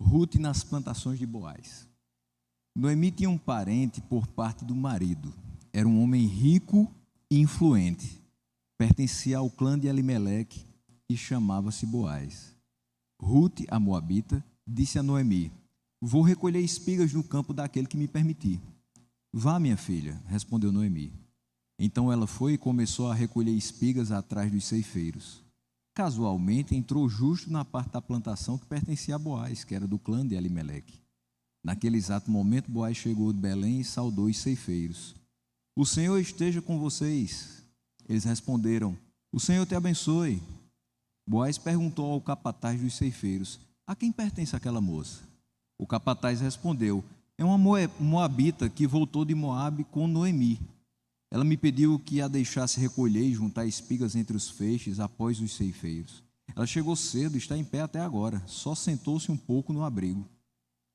Ruth nas plantações de Boaz. Noemi tinha um parente por parte do marido. Era um homem rico e influente. Pertencia ao clã de Elimeleque e chamava-se Boaz. Ruth, a moabita, disse a Noemi: vou recolher espigas no campo daquele que me permitir. Vá, minha filha, respondeu Noemi. Então ela foi e começou a recolher espigas atrás dos ceifeiros. Casualmente entrou justo na parte da plantação que pertencia a Boaz, que era do clã de Elimeleque. Naquele exato momento, Boaz chegou de Belém e saudou os ceifeiros. O Senhor esteja com vocês. Eles responderam: o Senhor te abençoe. Boaz perguntou ao capataz dos ceifeiros: a quem pertence aquela moça? O capataz respondeu: é uma moabita que voltou de Moabe com Noemi. Ela me pediu que a deixasse recolher e juntar espigas entre os feixes após os ceifeiros. Ela chegou cedo e está em pé até agora, só sentou-se um pouco no abrigo.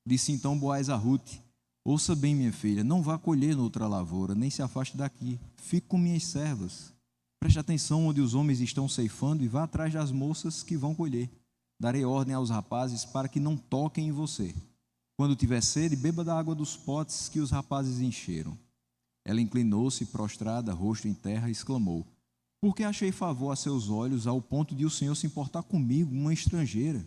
Disse então Boaz a Ruth: ouça bem, minha filha, não vá colher noutra lavoura, nem se afaste daqui. Fique com minhas servas. Preste atenção onde os homens estão ceifando e vá atrás das moças que vão colher. Darei ordem aos rapazes para que não toquem em você. Quando tiver sede, beba da água dos potes que os rapazes encheram. Ela inclinou-se, prostrada, rosto em terra, e exclamou: por que achei favor a seus olhos ao ponto de o Senhor se importar comigo, uma estrangeira?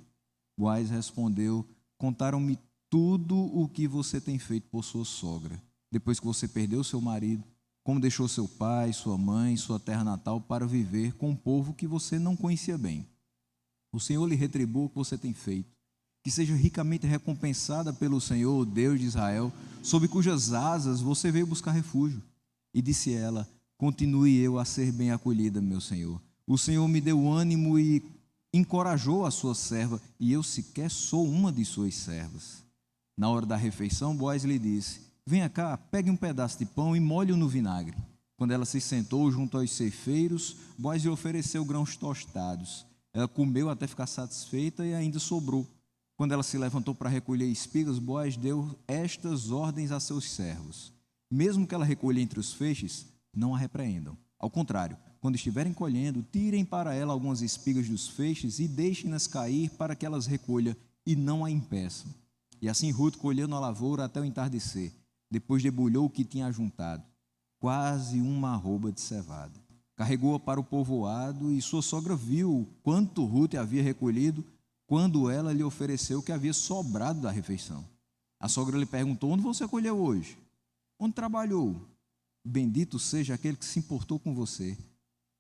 Boaz respondeu: contaram-me tudo o que você tem feito por sua sogra, depois que você perdeu seu marido, como deixou seu pai, sua mãe, sua terra natal para viver com um povo que você não conhecia bem. O Senhor lhe retribua o que você tem feito, que seja ricamente recompensada pelo Senhor, o Deus de Israel, sob cujas asas você veio buscar refúgio. E disse ela: continue eu a ser bem acolhida, meu Senhor. O Senhor me deu ânimo e encorajou a sua serva, e eu sequer sou uma de suas servas. Na hora da refeição, Boaz lhe disse: venha cá, pegue um pedaço de pão e molhe-o no vinagre. Quando ela se sentou junto aos ceifeiros, Boaz lhe ofereceu grãos tostados. Ela comeu até ficar satisfeita e ainda sobrou. Quando ela se levantou para recolher espigas, Boaz deu estas ordens a seus servos: mesmo que ela recolha entre os feixes, não a repreendam. Ao contrário, quando estiverem colhendo, tirem para ela algumas espigas dos feixes e deixem-nas cair para que elas recolha e não a impeçam. E assim Ruth colheu na lavoura até o entardecer. Depois debulhou o que tinha ajuntado, quase uma arroba de cevada. Carregou-a para o povoado e sua sogra viu quanto Ruth havia recolhido quando ela lhe ofereceu o que havia sobrado da refeição. A sogra lhe perguntou: onde você colheu hoje? Onde trabalhou? Bendito seja aquele que se importou com você.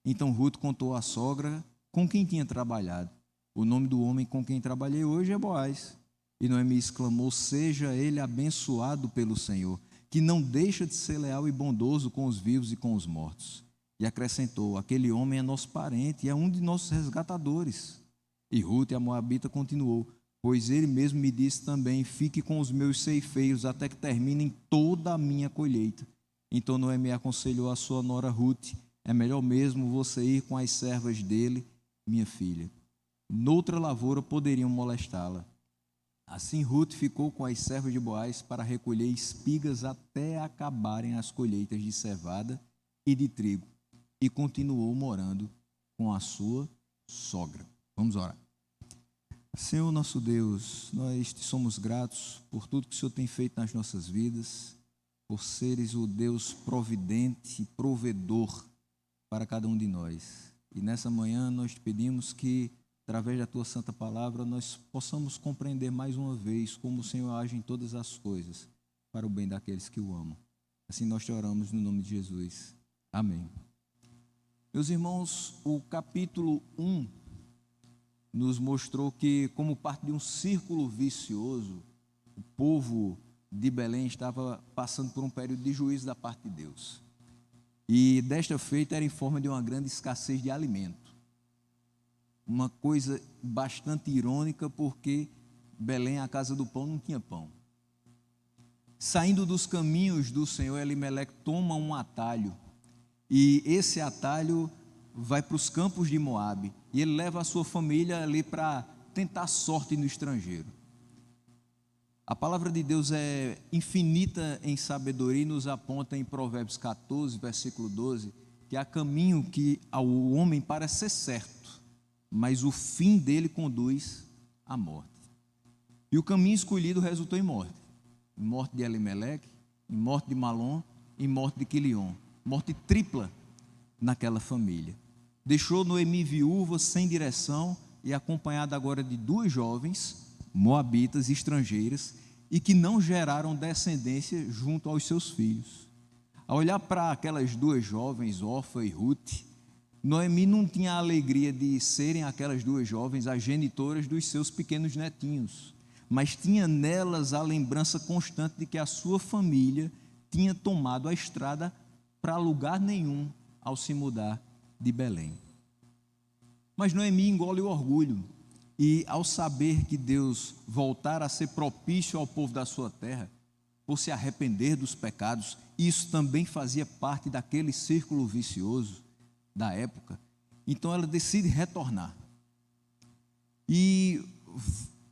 Então Ruth contou à sogra com quem tinha trabalhado. O nome do homem com quem trabalhei hoje é Boaz. E Noemi exclamou: seja ele abençoado pelo Senhor, que não deixa de ser leal e bondoso com os vivos e com os mortos. E acrescentou: aquele homem é nosso parente e é um de nossos resgatadores. E Ruth, a moabita, continuou: pois ele mesmo me disse também: fique com os meus ceifeiros até que terminem toda a minha colheita. Então Noemi aconselhou a sua nora Ruth: é melhor mesmo você ir com as servas dele, minha filha. Noutra lavoura poderiam molestá-la. Assim Ruth ficou com as servas de Boaz para recolher espigas até acabarem as colheitas de cevada e de trigo, e continuou morando com a sua sogra. Vamos orar. Senhor nosso Deus, nós te somos gratos por tudo que o Senhor tem feito nas nossas vidas, por seres o Deus providente e provedor para cada um de nós. E nessa manhã nós te pedimos que, através da tua santa palavra, nós possamos compreender mais uma vez como o Senhor age em todas as coisas para o bem daqueles que o amam. Assim nós te oramos no nome de Jesus. Amém. Meus irmãos, o capítulo 1 nos mostrou que, como parte de um círculo vicioso, o povo de Belém estava passando por um período de juízo da parte de Deus. E desta feita era em forma de uma grande escassez de alimento. Uma coisa bastante irônica, porque Belém, a casa do pão, não tinha pão. Saindo dos caminhos do Senhor, Elimeleque toma um atalho, e esse atalho vai para os campos de Moabe, e ele leva a sua família ali para tentar sorte no estrangeiro. A palavra de Deus é infinita em sabedoria e nos aponta em Provérbios 14, versículo 12, que há caminho que ao homem parece ser certo, mas o fim dele conduz à morte. E o caminho escolhido resultou em morte. Em morte de Elimeleque, em morte de Malom, em morte de Quilion. Morte tripla naquela família. Deixou Noemi viúva, sem direção e acompanhada agora de duas jovens, moabitas, estrangeiras, e que não geraram descendência junto aos seus filhos. Ao olhar para aquelas duas jovens, Orfa e Ruth, Noemi não tinha a alegria de serem aquelas duas jovens as genitoras dos seus pequenos netinhos, mas tinha nelas a lembrança constante de que a sua família tinha tomado a estrada para lugar nenhum ao se mudar de Belém. Mas Noemi engole o orgulho e, ao saber que Deus voltara a ser propício ao povo da sua terra, por se arrepender dos pecados, isso também fazia parte daquele círculo vicioso da época. Então ela decide retornar. E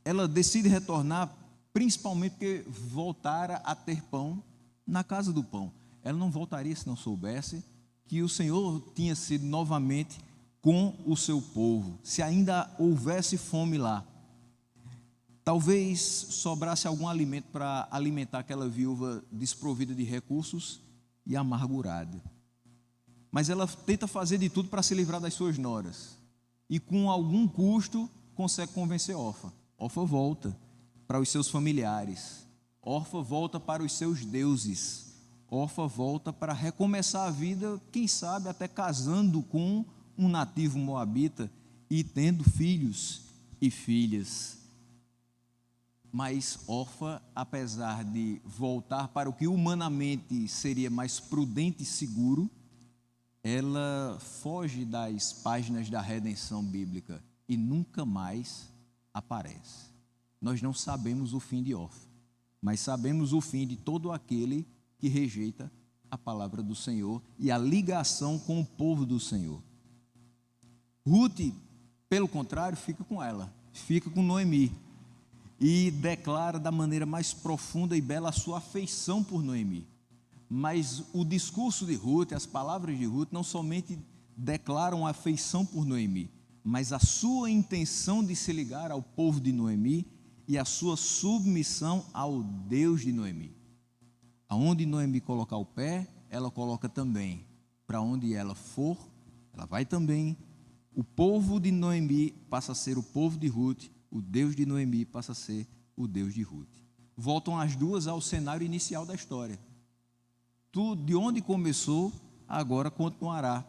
ela decide retornar principalmente porque voltara a ter pão na casa do pão. Ela não voltaria se não soubesse que o Senhor tinha sido novamente com o seu povo, se ainda houvesse fome lá. Talvez sobrasse algum alimento para alimentar aquela viúva desprovida de recursos e amargurada. Mas ela tenta fazer de tudo para se livrar das suas noras. E com algum custo consegue convencer Orfa. Orfa volta para os seus familiares. Orfa volta para os seus deuses. Orfa volta para recomeçar a vida, quem sabe até casando com um nativo moabita e tendo filhos e filhas. Mas Orfa, apesar de voltar para o que humanamente seria mais prudente e seguro, ela foge das páginas da redenção bíblica e nunca mais aparece. Nós não sabemos o fim de Orfa, mas sabemos o fim de todo aquele que rejeita a palavra do Senhor e a ligação com o povo do Senhor. Ruth, pelo contrário, fica com ela, fica com Noemi e declara da maneira mais profunda e bela a sua afeição por Noemi. Mas o discurso de Ruth, as palavras de Ruth, não somente declaram afeição por Noemi, mas a sua intenção de se ligar ao povo de Noemi e a sua submissão ao Deus de Noemi. Aonde Noemi colocar o pé, ela coloca também. Para onde ela for, ela vai também. O povo de Noemi passa a ser o povo de Ruth, o Deus de Noemi passa a ser o Deus de Ruth. Voltam as duas ao cenário inicial da história. Tudo de onde começou, agora continuará.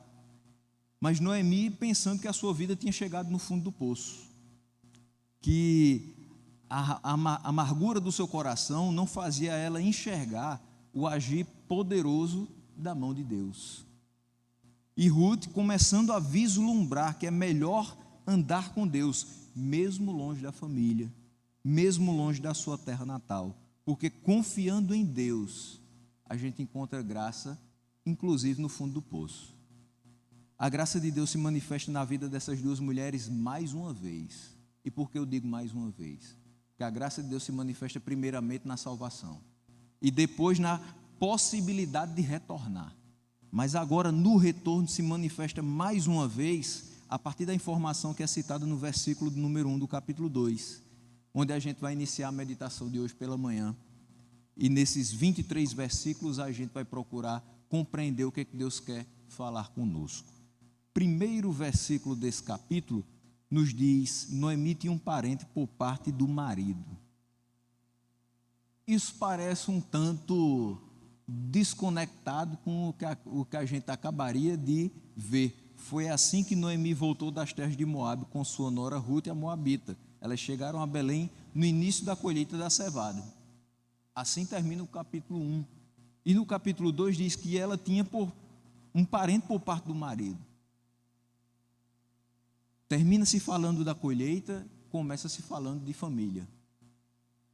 Mas Noemi pensando que a sua vida tinha chegado no fundo do poço, que a amargura do seu coração não fazia ela enxergar o agir poderoso da mão de Deus. E Ruth começando a vislumbrar que é melhor andar com Deus, mesmo longe da família, mesmo longe da sua terra natal, porque confiando em Deus, a gente encontra graça, inclusive no fundo do poço. A graça de Deus se manifesta na vida dessas duas mulheres mais uma vez. E por que eu digo mais uma vez? Porque a graça de Deus se manifesta primeiramente na salvação e depois na possibilidade de retornar. Mas agora no retorno se manifesta mais uma vez a partir da informação que é citada no versículo número 1 do capítulo 2, onde a gente vai iniciar a meditação de hoje pela manhã. E nesses 23 versículos a gente vai procurar compreender o que Deus quer falar conosco. Primeiro versículo desse capítulo nos diz: Noemi tinha um parente por parte do marido. Isso parece um tanto desconectado com o que a gente acabaria de ver. Foi assim que Noemi voltou das terras de Moabe com sua nora Ruth, a moabita. Elas chegaram a Belém no início da colheita da cevada. Assim termina o capítulo 1. E no capítulo 2 diz que ela tinha um parente por parte do marido. Termina-se falando da colheita, começa-se falando de família.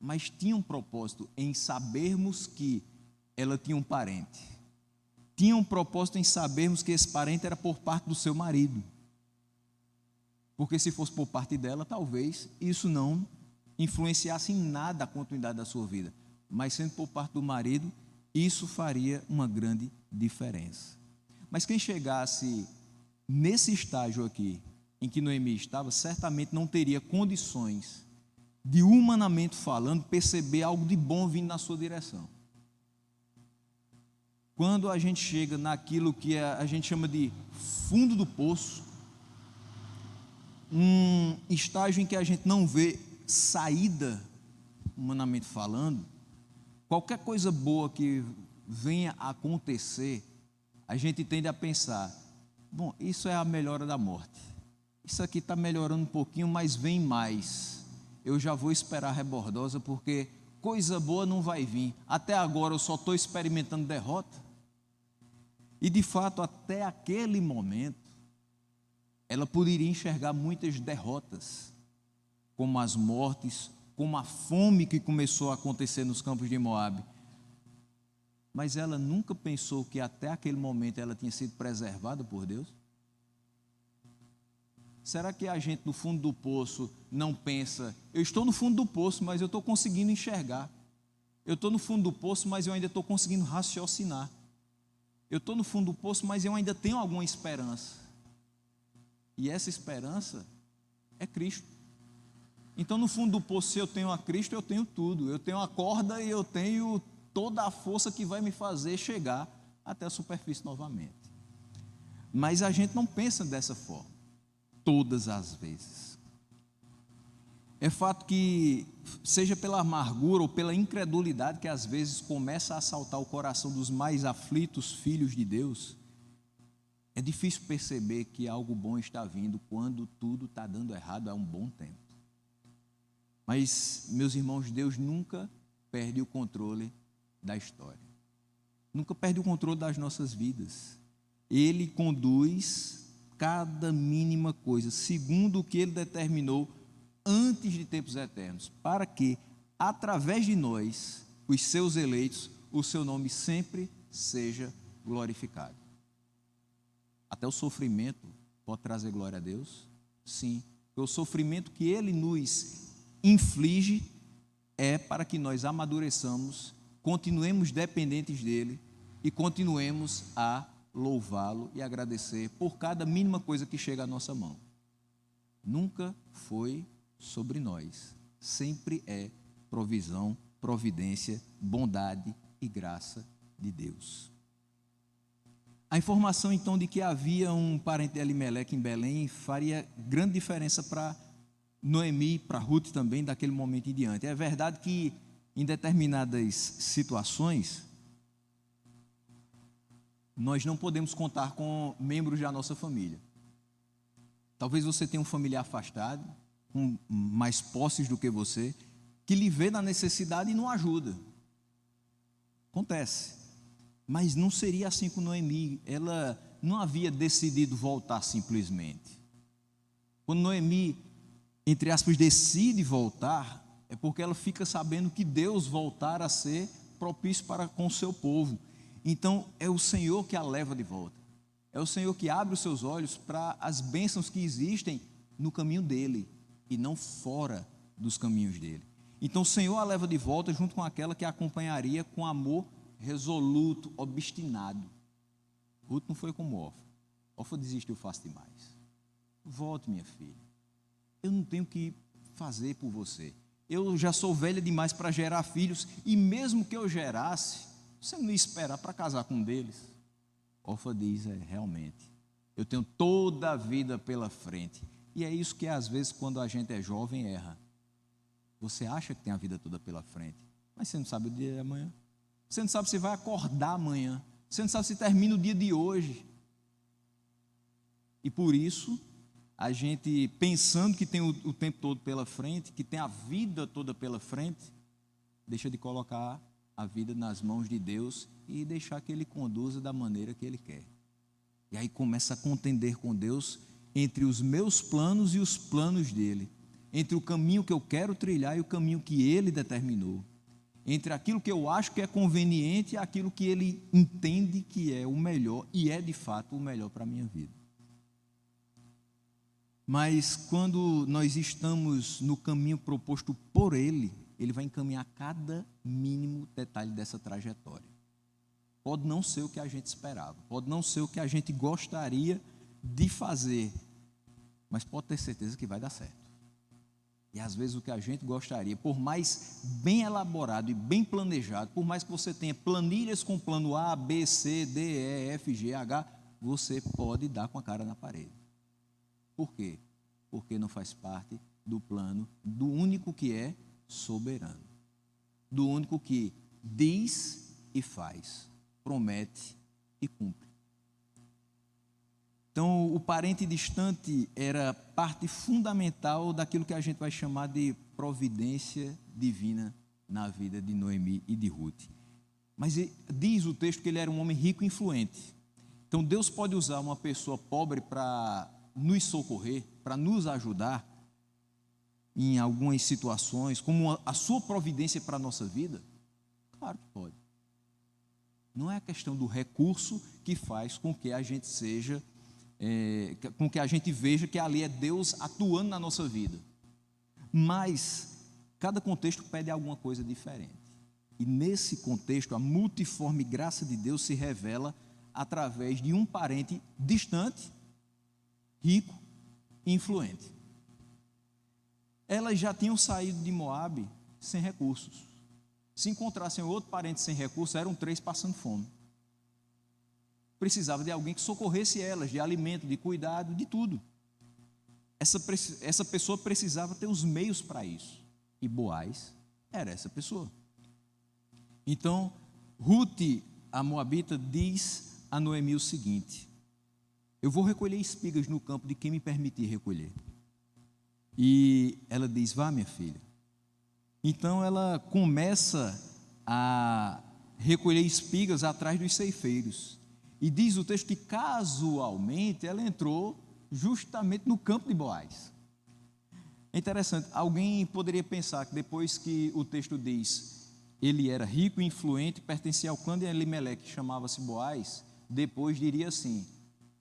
Mas tinha um propósito em sabermos que ela tinha um parente. Tinha um propósito em sabermos que esse parente era por parte do seu marido. Porque se fosse por parte dela, talvez isso não influenciasse em nada a continuidade da sua vida. Mas sendo por parte do marido, isso faria uma grande diferença. Mas quem chegasse nesse estágio aqui, em que Noemi estava, certamente não teria condições de humanamente falando, perceber algo de bom vindo na sua direção. Quando a gente chega naquilo que a gente chama de fundo do poço, um estágio em que a gente não vê saída, humanamente falando, qualquer coisa boa que venha a acontecer, a gente tende a pensar, bom, isso é a melhora da morte, isso aqui está melhorando um pouquinho, mas vem mais, eu já vou esperar a rebordosa, porque coisa boa não vai vir, até agora eu só estou experimentando derrota. E de fato, até aquele momento, ela poderia enxergar muitas derrotas, como as mortes, como a fome que começou a acontecer nos campos de Moabe. Mas ela nunca pensou que até aquele momento ela tinha sido preservada por Deus? Será que a gente no fundo do poço não pensa, eu estou no fundo do poço, mas eu estou conseguindo enxergar. Eu estou no fundo do poço, mas eu ainda estou conseguindo raciocinar. Eu estou no fundo do poço, mas eu ainda tenho alguma esperança. E essa esperança é Cristo. Então, no fundo do poço, se eu tenho a Cristo, eu tenho tudo. Eu tenho a corda e eu tenho toda a força que vai me fazer chegar até a superfície novamente. Mas a gente não pensa dessa forma, todas as vezes. É fato que, seja pela amargura ou pela incredulidade que às vezes começa a assaltar o coração dos mais aflitos filhos de Deus, é difícil perceber que algo bom está vindo quando tudo está dando errado há um bom tempo. Mas, meus irmãos, Deus nunca perde o controle da história. Nunca perde o controle das nossas vidas. Ele conduz cada mínima coisa, segundo o que Ele determinou antes de tempos eternos, para que, através de nós, os seus eleitos, o seu nome sempre seja glorificado. Até o sofrimento pode trazer glória a Deus? Sim, porque o sofrimento que Ele nos inflige é para que nós amadureçamos, continuemos dependentes dEle e continuemos a louvá-lo e agradecer por cada mínima coisa que chega à nossa mão. Nunca foi sobre nós, sempre é provisão, providência, bondade e graça de Deus. A informação então de que havia um parente de Elimeleque em Belém faria grande diferença para Noemi, para Ruth também, daquele momento em diante. É verdade que em determinadas situações nós não podemos contar com membros da nossa família. Talvez você tenha um familiar afastado, com mais posses do que você, que lhe vê na necessidade e não ajuda. Acontece. Mas não seria assim com Noemi. Ela não havia decidido voltar simplesmente. Quando Noemi, entre aspas, decide voltar, é porque ela fica sabendo que Deus voltar a ser propício para com o seu povo. Então, é o Senhor que a leva de volta. É o Senhor que abre os seus olhos para as bênçãos que existem no caminho dele e não fora dos caminhos dele. Então, o Senhor a leva de volta junto com aquela que a acompanharia com amor resoluto, obstinado. Ruth não foi como Orfa. Orfa desistiu fácil demais. Volte, minha filha. Eu não tenho o que fazer por você. Eu já sou velha demais para gerar filhos e mesmo que eu gerasse, você não ia esperar para casar com um deles. Orfa diz, realmente, eu tenho toda a vida pela frente. E é isso que às vezes quando a gente é jovem erra. Você acha que tem a vida toda pela frente, mas você não sabe o dia de amanhã. Você não sabe se vai acordar amanhã. Você não sabe se termina o dia de hoje. E por isso, a gente pensando que tem o tempo todo pela frente, que tem a vida toda pela frente, deixa de colocar a vida nas mãos de Deus e deixar que Ele conduza da maneira que Ele quer. E aí começa a contender com Deus entre os meus planos e os planos dEle, entre o caminho que eu quero trilhar e o caminho que Ele determinou, entre aquilo que eu acho que é conveniente e aquilo que Ele entende que é o melhor, e é de fato o melhor para a minha vida. Mas quando nós estamos no caminho proposto por Ele, Ele vai encaminhar cada mínimo detalhe dessa trajetória. Pode não ser o que a gente esperava, pode não ser o que a gente gostaria de fazer, mas pode ter certeza que vai dar certo. E às vezes o que a gente gostaria, por mais bem elaborado e bem planejado, por mais que você tenha planilhas com plano A, B, C, D, E, F, G, H, você pode dar com a cara na parede. Por quê? Porque não faz parte do plano do único que é soberano, do único que diz e faz, promete e cumpre. Então, o parente distante era parte fundamental daquilo que a gente vai chamar de providência divina na vida de Noemi e de Ruth. Mas diz o texto que ele era um homem rico e influente. Então, Deus pode usar uma pessoa pobre para nos socorrer, para nos ajudar em algumas situações, como a sua providência para a nossa vida? Claro que pode. Não é a questão do recurso que faz com que a gente seja... com que a gente veja que ali é Deus atuando na nossa vida. Mas cada contexto pede alguma coisa diferente. E nesse contexto, a multiforme graça de Deus se revela através de um parente distante, rico e influente. Elas já tinham saído de Moabe sem recursos. Se encontrassem outro parente sem recursos, eram 3 passando fome. Precisava de alguém que socorresse elas, de alimento, de cuidado, de tudo. Essa pessoa precisava ter os meios para isso. E Boaz era essa pessoa. Então, Ruth, a moabita, diz a Noemi o seguinte: eu vou recolher espigas no campo de quem me permitir recolher. E ela diz: vá, minha filha. Então ela começa a recolher espigas atrás dos ceifeiros. E diz o texto que casualmente ela entrou justamente no campo de Boaz. É interessante, alguém poderia pensar que depois que o texto diz ele era rico e influente, pertencia ao clã de Elimeleque, que chamava-se Boaz, depois diria assim: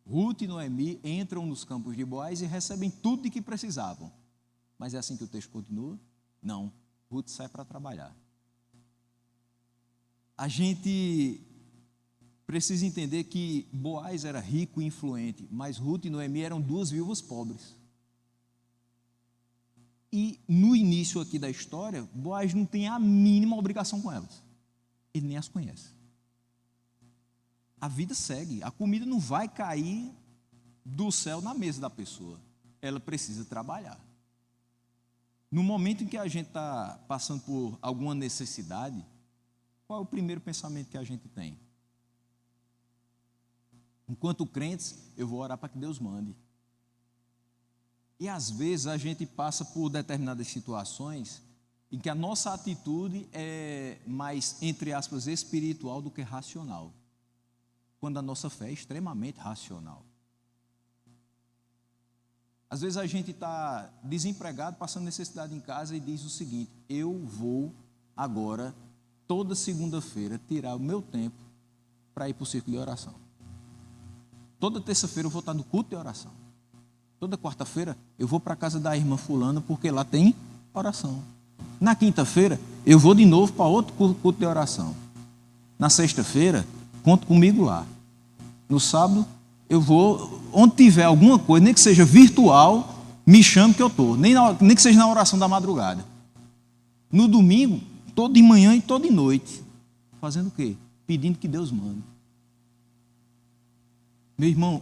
Ruth e Noemi entram nos campos de Boaz e recebem tudo de que precisavam. Mas é assim que o texto continua? Não, Ruth sai para trabalhar. A gente precisa entender que Boaz era rico e influente, mas Ruth e Noemi eram 2 viúvas pobres. E no início aqui da história, Boaz não tem a mínima obrigação com elas. Ele nem as conhece. A vida segue, a comida não vai cair do céu na mesa da pessoa. Ela precisa trabalhar. No momento em que a gente está passando por alguma necessidade, qual é o primeiro pensamento que a gente tem? Enquanto crentes, eu vou orar para que Deus mande. E às vezes a gente passa por determinadas situações em que a nossa atitude é mais, entre aspas, espiritual do que racional, quando a nossa fé é extremamente racional. Às vezes a gente está desempregado, passando necessidade em casa e diz o seguinte: eu vou agora, toda segunda-feira, tirar o meu tempo para ir para o círculo de oração. Toda terça-feira eu vou estar no culto de oração. Toda quarta-feira eu vou para a casa da irmã fulana, porque lá tem oração. Na quinta-feira eu vou de novo para outro culto de oração. Na sexta-feira, conta comigo lá. No sábado eu vou, onde tiver alguma coisa, nem que seja virtual, me chame que eu estou. Nem que seja na oração da madrugada. No domingo, todo de manhã e todo de noite. Fazendo o quê? Pedindo que Deus mande. Meu irmão,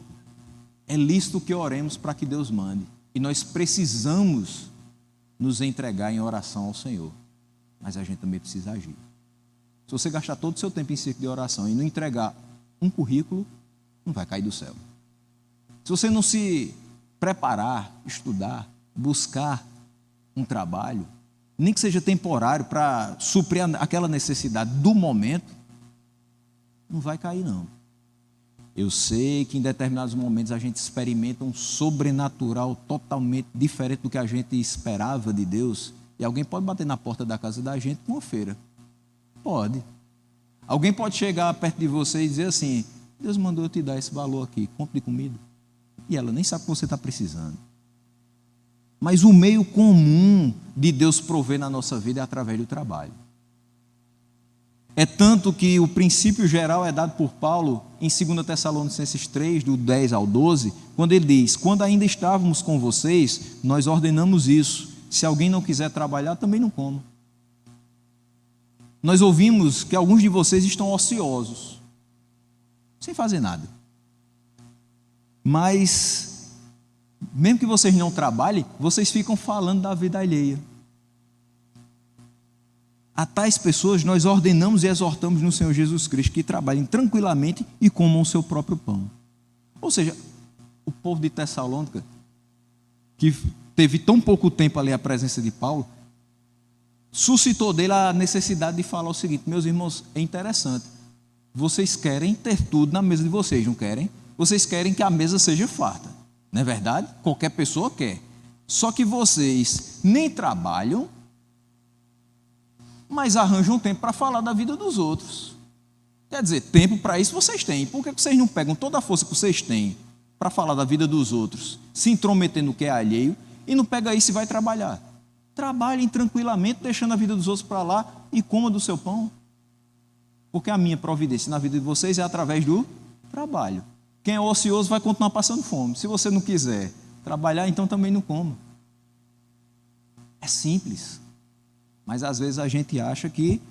é lícito que oremos para que Deus mande. E nós precisamos nos entregar em oração ao Senhor. Mas a gente também precisa agir. Se você gastar todo o seu tempo em círculo de oração e não entregar um currículo, não vai cair do céu. Se você não se preparar, estudar, buscar um trabalho, nem que seja temporário, para suprir aquela necessidade do momento, não vai cair não. Eu sei que em determinados momentos a gente experimenta um sobrenatural totalmente diferente do que a gente esperava de Deus. E alguém pode bater na porta da casa da gente com uma feira. Pode. Alguém pode chegar perto de você e dizer assim: Deus mandou eu te dar esse valor aqui, compre comida. E ela nem sabe o que você está precisando. Mas o meio comum de Deus prover na nossa vida é através do trabalho. É tanto que o princípio geral é dado por Paulo em 2 Tessalonicenses 3, do 10 ao 12, quando ele diz: quando ainda estávamos com vocês, nós ordenamos isso, se alguém não quiser trabalhar, também não coma. Nós ouvimos que alguns de vocês estão ociosos, sem fazer nada. Mas, mesmo que vocês não trabalhem, vocês ficam falando da vida alheia. A tais pessoas nós ordenamos e exortamos no Senhor Jesus Cristo que trabalhem tranquilamente e comam o seu próprio pão. Ou seja, o povo de Tessalônica, que teve tão pouco tempo ali a presença de Paulo, suscitou dele a necessidade de falar o seguinte: meus irmãos, é interessante, vocês querem ter tudo na mesa de vocês, não querem? Vocês querem que a mesa seja farta, não é verdade? Qualquer pessoa quer. Só que vocês nem trabalham, mas arranjam tempo para falar da vida dos outros. Quer dizer, tempo para isso vocês têm. Por que vocês não pegam toda a força que vocês têm para falar da vida dos outros, se intrometer no que é alheio, e não pega isso e vai trabalhar? Trabalhem tranquilamente, deixando a vida dos outros para lá, e coma do seu pão. Porque a minha providência na vida de vocês é através do trabalho. Quem é ocioso vai continuar passando fome. Se você não quiser trabalhar, então também não coma. É simples. Mas às vezes a gente acha que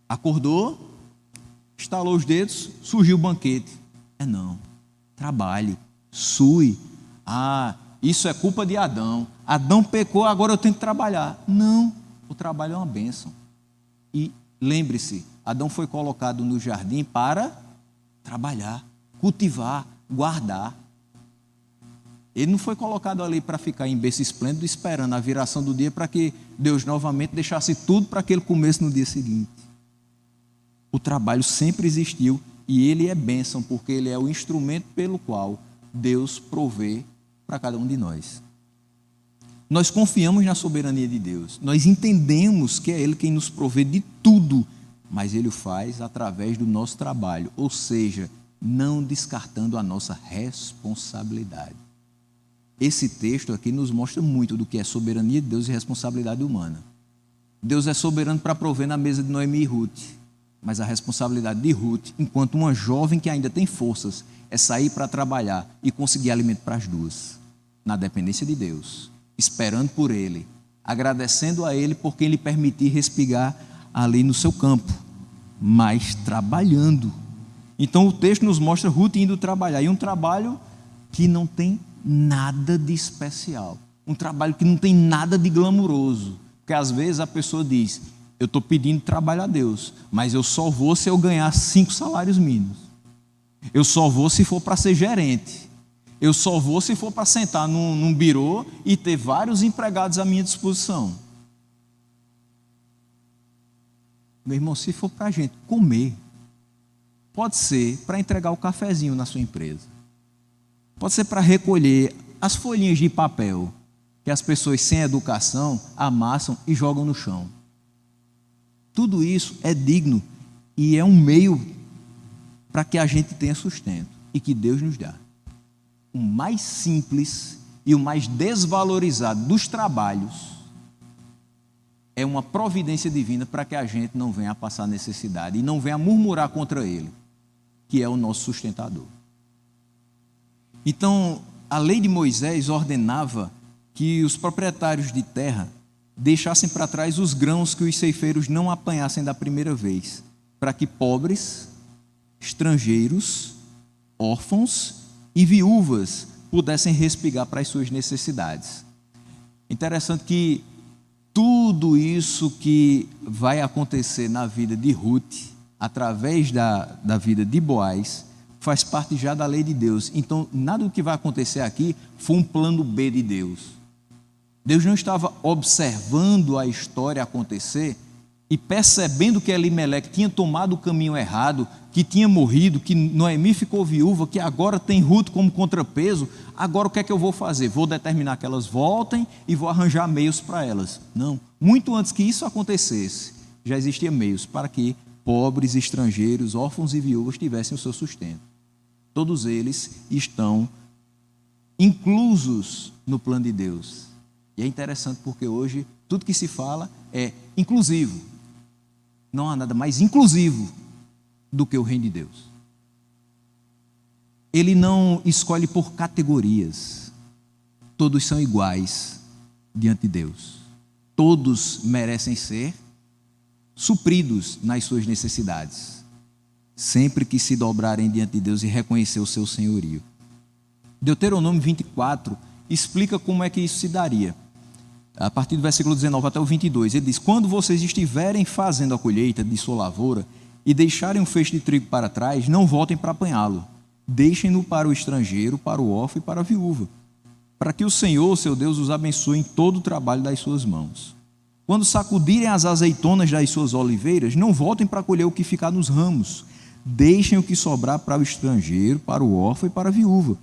acordou, estalou os dedos, surgiu o banquete. É não. Trabalhe, sue. Ah, isso é culpa de Adão. Adão pecou, agora eu tenho que trabalhar. Não, o trabalho é uma bênção. E lembre-se, Adão foi colocado no jardim para trabalhar, cultivar, guardar. Ele não foi colocado ali para ficar em berço esplêndido, esperando a viração do dia para que Deus novamente deixasse tudo para que ele comesse no dia seguinte. O trabalho sempre existiu e ele é bênção, porque ele é o instrumento pelo qual Deus provê para cada um de nós. Nós confiamos na soberania de Deus, nós entendemos que é Ele quem nos provê de tudo, mas Ele o faz através do nosso trabalho, ou seja, não descartando a nossa responsabilidade. Esse texto aqui nos mostra muito do que é soberania de Deus e responsabilidade humana. Deus é soberano para prover na mesa de Noemi e Ruth, mas a responsabilidade de Ruth, enquanto uma jovem que ainda tem forças, é sair para trabalhar e conseguir alimento para as duas, na dependência de Deus, esperando por Ele, agradecendo a Ele por quem lhe permitir respirar ali no seu campo, mas trabalhando. Então o texto nos mostra Ruth indo trabalhar, e um trabalho que não tem nada de especial, um trabalho que não tem nada de glamuroso, porque às vezes a pessoa diz: eu estou pedindo trabalho a Deus, mas eu só vou se eu ganhar 5 salários mínimos, eu só vou se for para ser gerente, eu só vou se for para sentar num birô e ter vários empregados à minha disposição. Meu irmão, se for para a gente comer, pode ser para entregar o cafezinho na sua empresa, pode ser para recolher as folhinhas de papel que as pessoas sem educação amassam e jogam no chão. Tudo isso é digno e é um meio para que a gente tenha sustento e que Deus nos dá. O mais simples e o mais desvalorizado dos trabalhos é uma providência divina para que a gente não venha a passar necessidade e não venha a murmurar contra Ele, que é o nosso sustentador. Então, a lei de Moisés ordenava que os proprietários de terra deixassem para trás os grãos que os ceifeiros não apanhassem da primeira vez, para que pobres, estrangeiros, órfãos e viúvas pudessem respigar para as suas necessidades. Interessante que tudo isso que vai acontecer na vida de Ruth, através da vida de Boaz, faz parte já da lei de Deus. Então, nada do que vai acontecer aqui foi um plano B de Deus. Deus não estava observando a história acontecer e percebendo que Elimeleque tinha tomado o caminho errado, que tinha morrido, que Noemi ficou viúva, que agora tem Ruth como contrapeso. Agora o que é que eu vou fazer? Vou determinar que elas voltem e vou arranjar meios para elas. Não, muito antes que isso acontecesse, já existiam meios para que pobres, estrangeiros, órfãos e viúvas tivessem o seu sustento. Todos eles estão inclusos no plano de Deus. E é interessante porque hoje tudo que se fala é inclusivo. Não há nada mais inclusivo do que o reino de Deus. Ele não escolhe por categorias. Todos são iguais diante de Deus. Todos merecem ser supridos nas suas necessidades, sempre que se dobrarem diante de Deus e reconhecer o seu senhorio. Deuteronômio 24 explica como é que isso se daria. A partir do versículo 19 até o 22, ele diz: quando vocês estiverem fazendo a colheita de sua lavoura e deixarem um feixe de trigo para trás, não voltem para apanhá-lo. Deixem-no para o estrangeiro, para o órfão e para a viúva, para que o Senhor, seu Deus, os abençoe em todo o trabalho das suas mãos. Quando sacudirem as azeitonas das suas oliveiras, não voltem para colher o que ficar nos ramos. Deixem o que sobrar para o estrangeiro, para o órfão e para a viúva.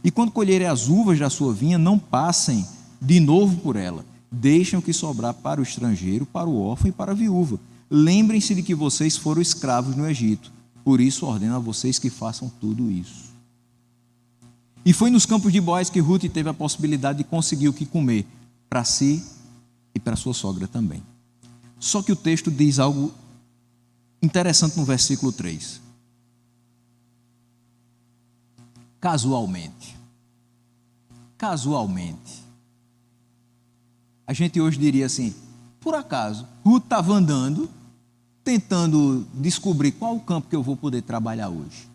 E quando colherem as uvas da sua vinha, não passem de novo por ela. Deixem o que sobrar para o estrangeiro, para o órfão e para a viúva. Lembrem-se de que vocês foram escravos no Egito. Por isso ordeno a vocês que façam tudo isso. E foi nos campos de Boaz que Ruth teve a possibilidade de conseguir o que comer para si e para sua sogra também. Só que o texto diz algo interessante no versículo 3. Casualmente. A gente hoje diria assim: por acaso, Ruth estava andando, tentando descobrir qual o campo que eu vou poder trabalhar hoje.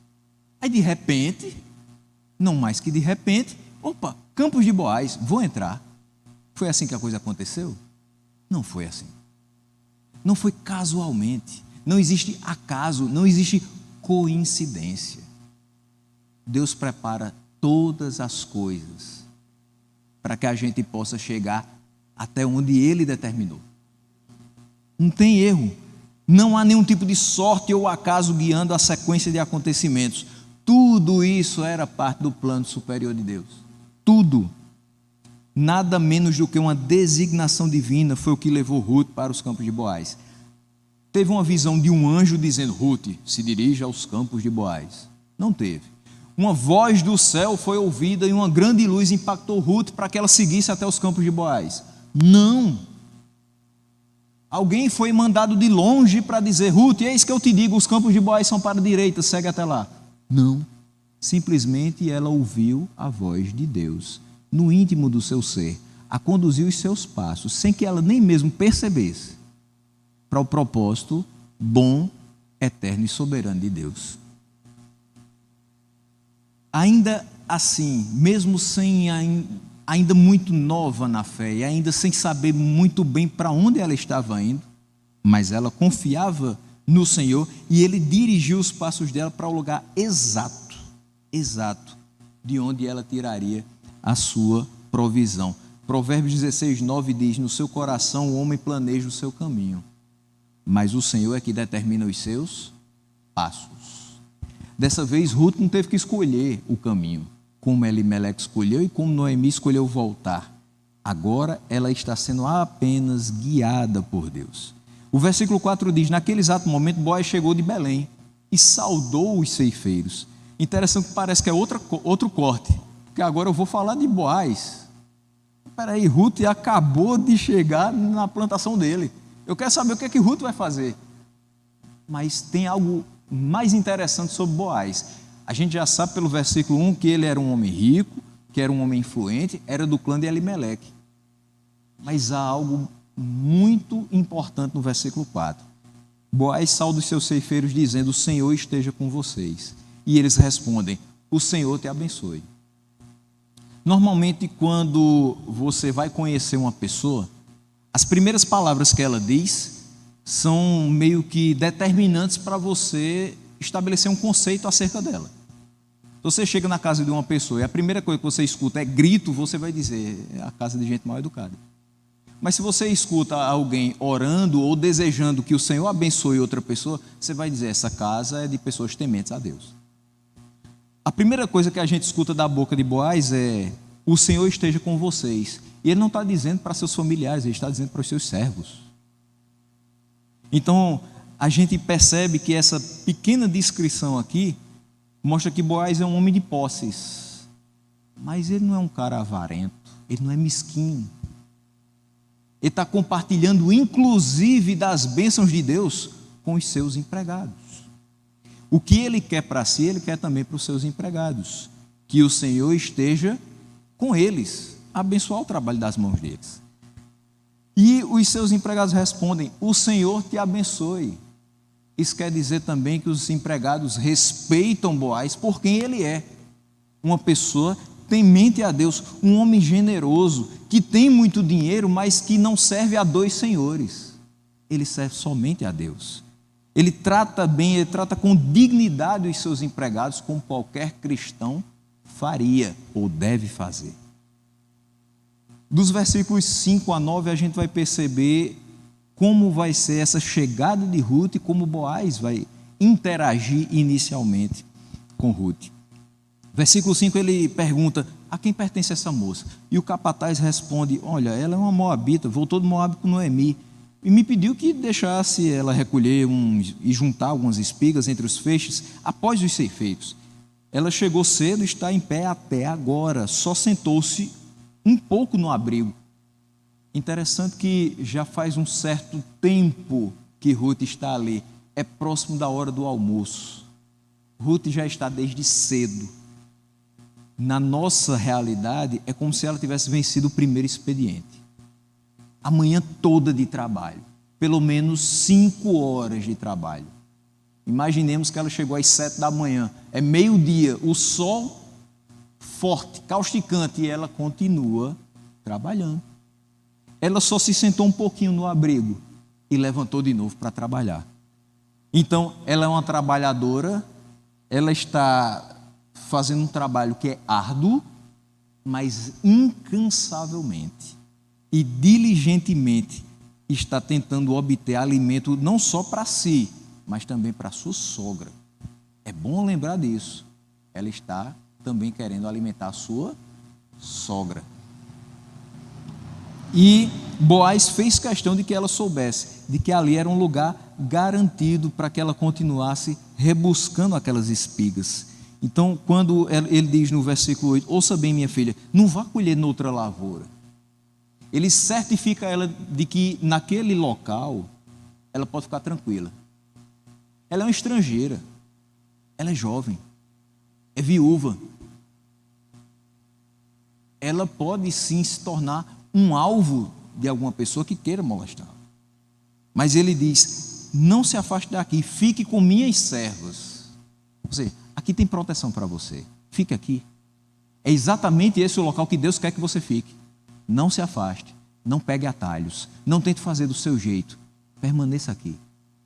Aí de repente, não mais que de repente, opa, campos de Boaz, vou entrar. Foi assim que a coisa aconteceu? Não foi assim. Não foi casualmente. Não existe acaso, não existe coincidência. Deus prepara todas as coisas para que a gente possa chegar até onde Ele determinou. Não tem erro. Não há nenhum tipo de sorte ou acaso guiando a sequência de acontecimentos. Tudo isso era parte do plano superior de Deus. Tudo. Nada menos do que uma designação divina foi o que levou Ruth para os campos de Boaz. Teve uma visão de um anjo dizendo: Ruth, se dirija aos campos de Boaz. Não teve. Uma voz do céu foi ouvida e uma grande luz impactou Ruth para que ela seguisse até os campos de Boaz. Não. Alguém foi mandado de longe para dizer: Ruth, eis que eu te digo, os campos de Boaz são para a direita, segue até lá. Não. Simplesmente ela ouviu a voz de Deus, no íntimo do seu ser, a conduziu os seus passos, sem que ela nem mesmo percebesse, para o propósito bom, eterno e soberano de Deus. Ainda assim, mesmo sem ainda muito nova na fé e ainda sem saber muito bem para onde ela estava indo, mas ela confiava no Senhor e Ele dirigiu os passos dela para o lugar exato de onde ela tiraria a sua provisão. Provérbios 16:9 diz: no seu coração o homem planeja o seu caminho, mas o Senhor é que determina os seus passos. Dessa vez Ruth não teve que escolher o caminho, como Elimeleque escolheu e como Noemi escolheu voltar. Agora ela está sendo apenas guiada por Deus. O versículo 4 diz: naquele exato momento Boaz chegou de Belém e saudou os ceifeiros. Interessante que parece que é outro corte, porque agora eu vou falar de Boaz. Espera aí, Ruth acabou de chegar na plantação dele. Eu quero saber o que é que Ruth vai fazer. Mas tem algo mais interessante sobre Boaz. A gente já sabe pelo versículo 1 que ele era um homem rico, que era um homem influente, era do clã de Elimeleque. Mas há algo muito importante no versículo 4. Boaz sauda os seus ceifeiros dizendo: o Senhor esteja com vocês. E eles respondem: o Senhor te abençoe. Normalmente, quando você vai conhecer uma pessoa, as primeiras palavras que ela diz são meio que determinantes para você estabelecer um conceito acerca dela. Você chega na casa de uma pessoa e a primeira coisa que você escuta é grito, você vai dizer: é a casa de gente mal educada. Mas se você escuta alguém orando ou desejando que o Senhor abençoe outra pessoa, você vai dizer: essa casa é de pessoas tementes a Deus. A primeira coisa que a gente escuta da boca de Boaz é: o Senhor esteja com vocês. E ele não está dizendo para seus familiares, ele está dizendo para os seus servos. Então, a gente percebe que essa pequena descrição aqui mostra que Boaz é um homem de posses. Mas ele não é um cara avarento, ele não é mesquinho. Ele está compartilhando, inclusive, das bênçãos de Deus com os seus empregados. O que ele quer para si, ele quer também para os seus empregados. Que o Senhor esteja com eles, abençoar o trabalho das mãos deles. E os seus empregados respondem: o Senhor te abençoe. Isso quer dizer também que os empregados respeitam Boaz por quem ele é. Uma pessoa temente a Deus, um homem generoso, que tem muito dinheiro, mas que não serve a dois senhores. Ele serve somente a Deus. Ele trata bem, ele trata com dignidade os seus empregados, como qualquer cristão faria ou deve fazer. Dos versículos 5 a 9, a gente vai perceber como vai ser essa chegada de Ruth e como Boaz vai interagir inicialmente com Ruth. Versículo 5, ele pergunta: a quem pertence essa moça? E o capataz responde: olha, ela é uma moabita, voltou do Moabe com Noemi, e me pediu que deixasse ela recolher e juntar algumas espigas entre os feixes após os ceifeiros. Ela chegou cedo e está em pé até agora, só sentou-se um pouco no abrigo. Interessante que já faz um certo tempo que Ruth está ali, é próximo da hora do almoço. Ruth já está desde cedo. Na nossa realidade, é como se ela tivesse vencido o primeiro expediente. A manhã toda de trabalho, pelo menos 5 horas de trabalho. Imaginemos que ela chegou às 7 da manhã, é meio-dia, o sol forte, causticante, e ela continua trabalhando. Ela só se sentou um pouquinho no abrigo e levantou de novo para trabalhar. Então, ela é uma trabalhadora, ela está fazendo um trabalho que é árduo, mas incansavelmente e diligentemente está tentando obter alimento não só para si, mas também para sua sogra. É bom lembrar disso. Ela está também querendo alimentar a sua sogra. E Boaz fez questão de que ela soubesse de que ali era um lugar garantido para que ela continuasse rebuscando aquelas espigas. Então, quando ele diz no versículo 8: ouça bem, minha filha, não vá colher noutra lavoura. Ele certifica ela de que naquele local ela pode ficar tranquila. Ela é uma estrangeira, ela é jovem, é viúva. Ela pode sim se tornar um alvo de alguma pessoa que queira molestá-la. Mas ele diz: não se afaste daqui, fique com minhas servas. Ou seja, aqui tem proteção para você, fique aqui. É exatamente esse o local que Deus quer que você fique. Não se afaste, não pegue atalhos, não tente fazer do seu jeito, permaneça aqui.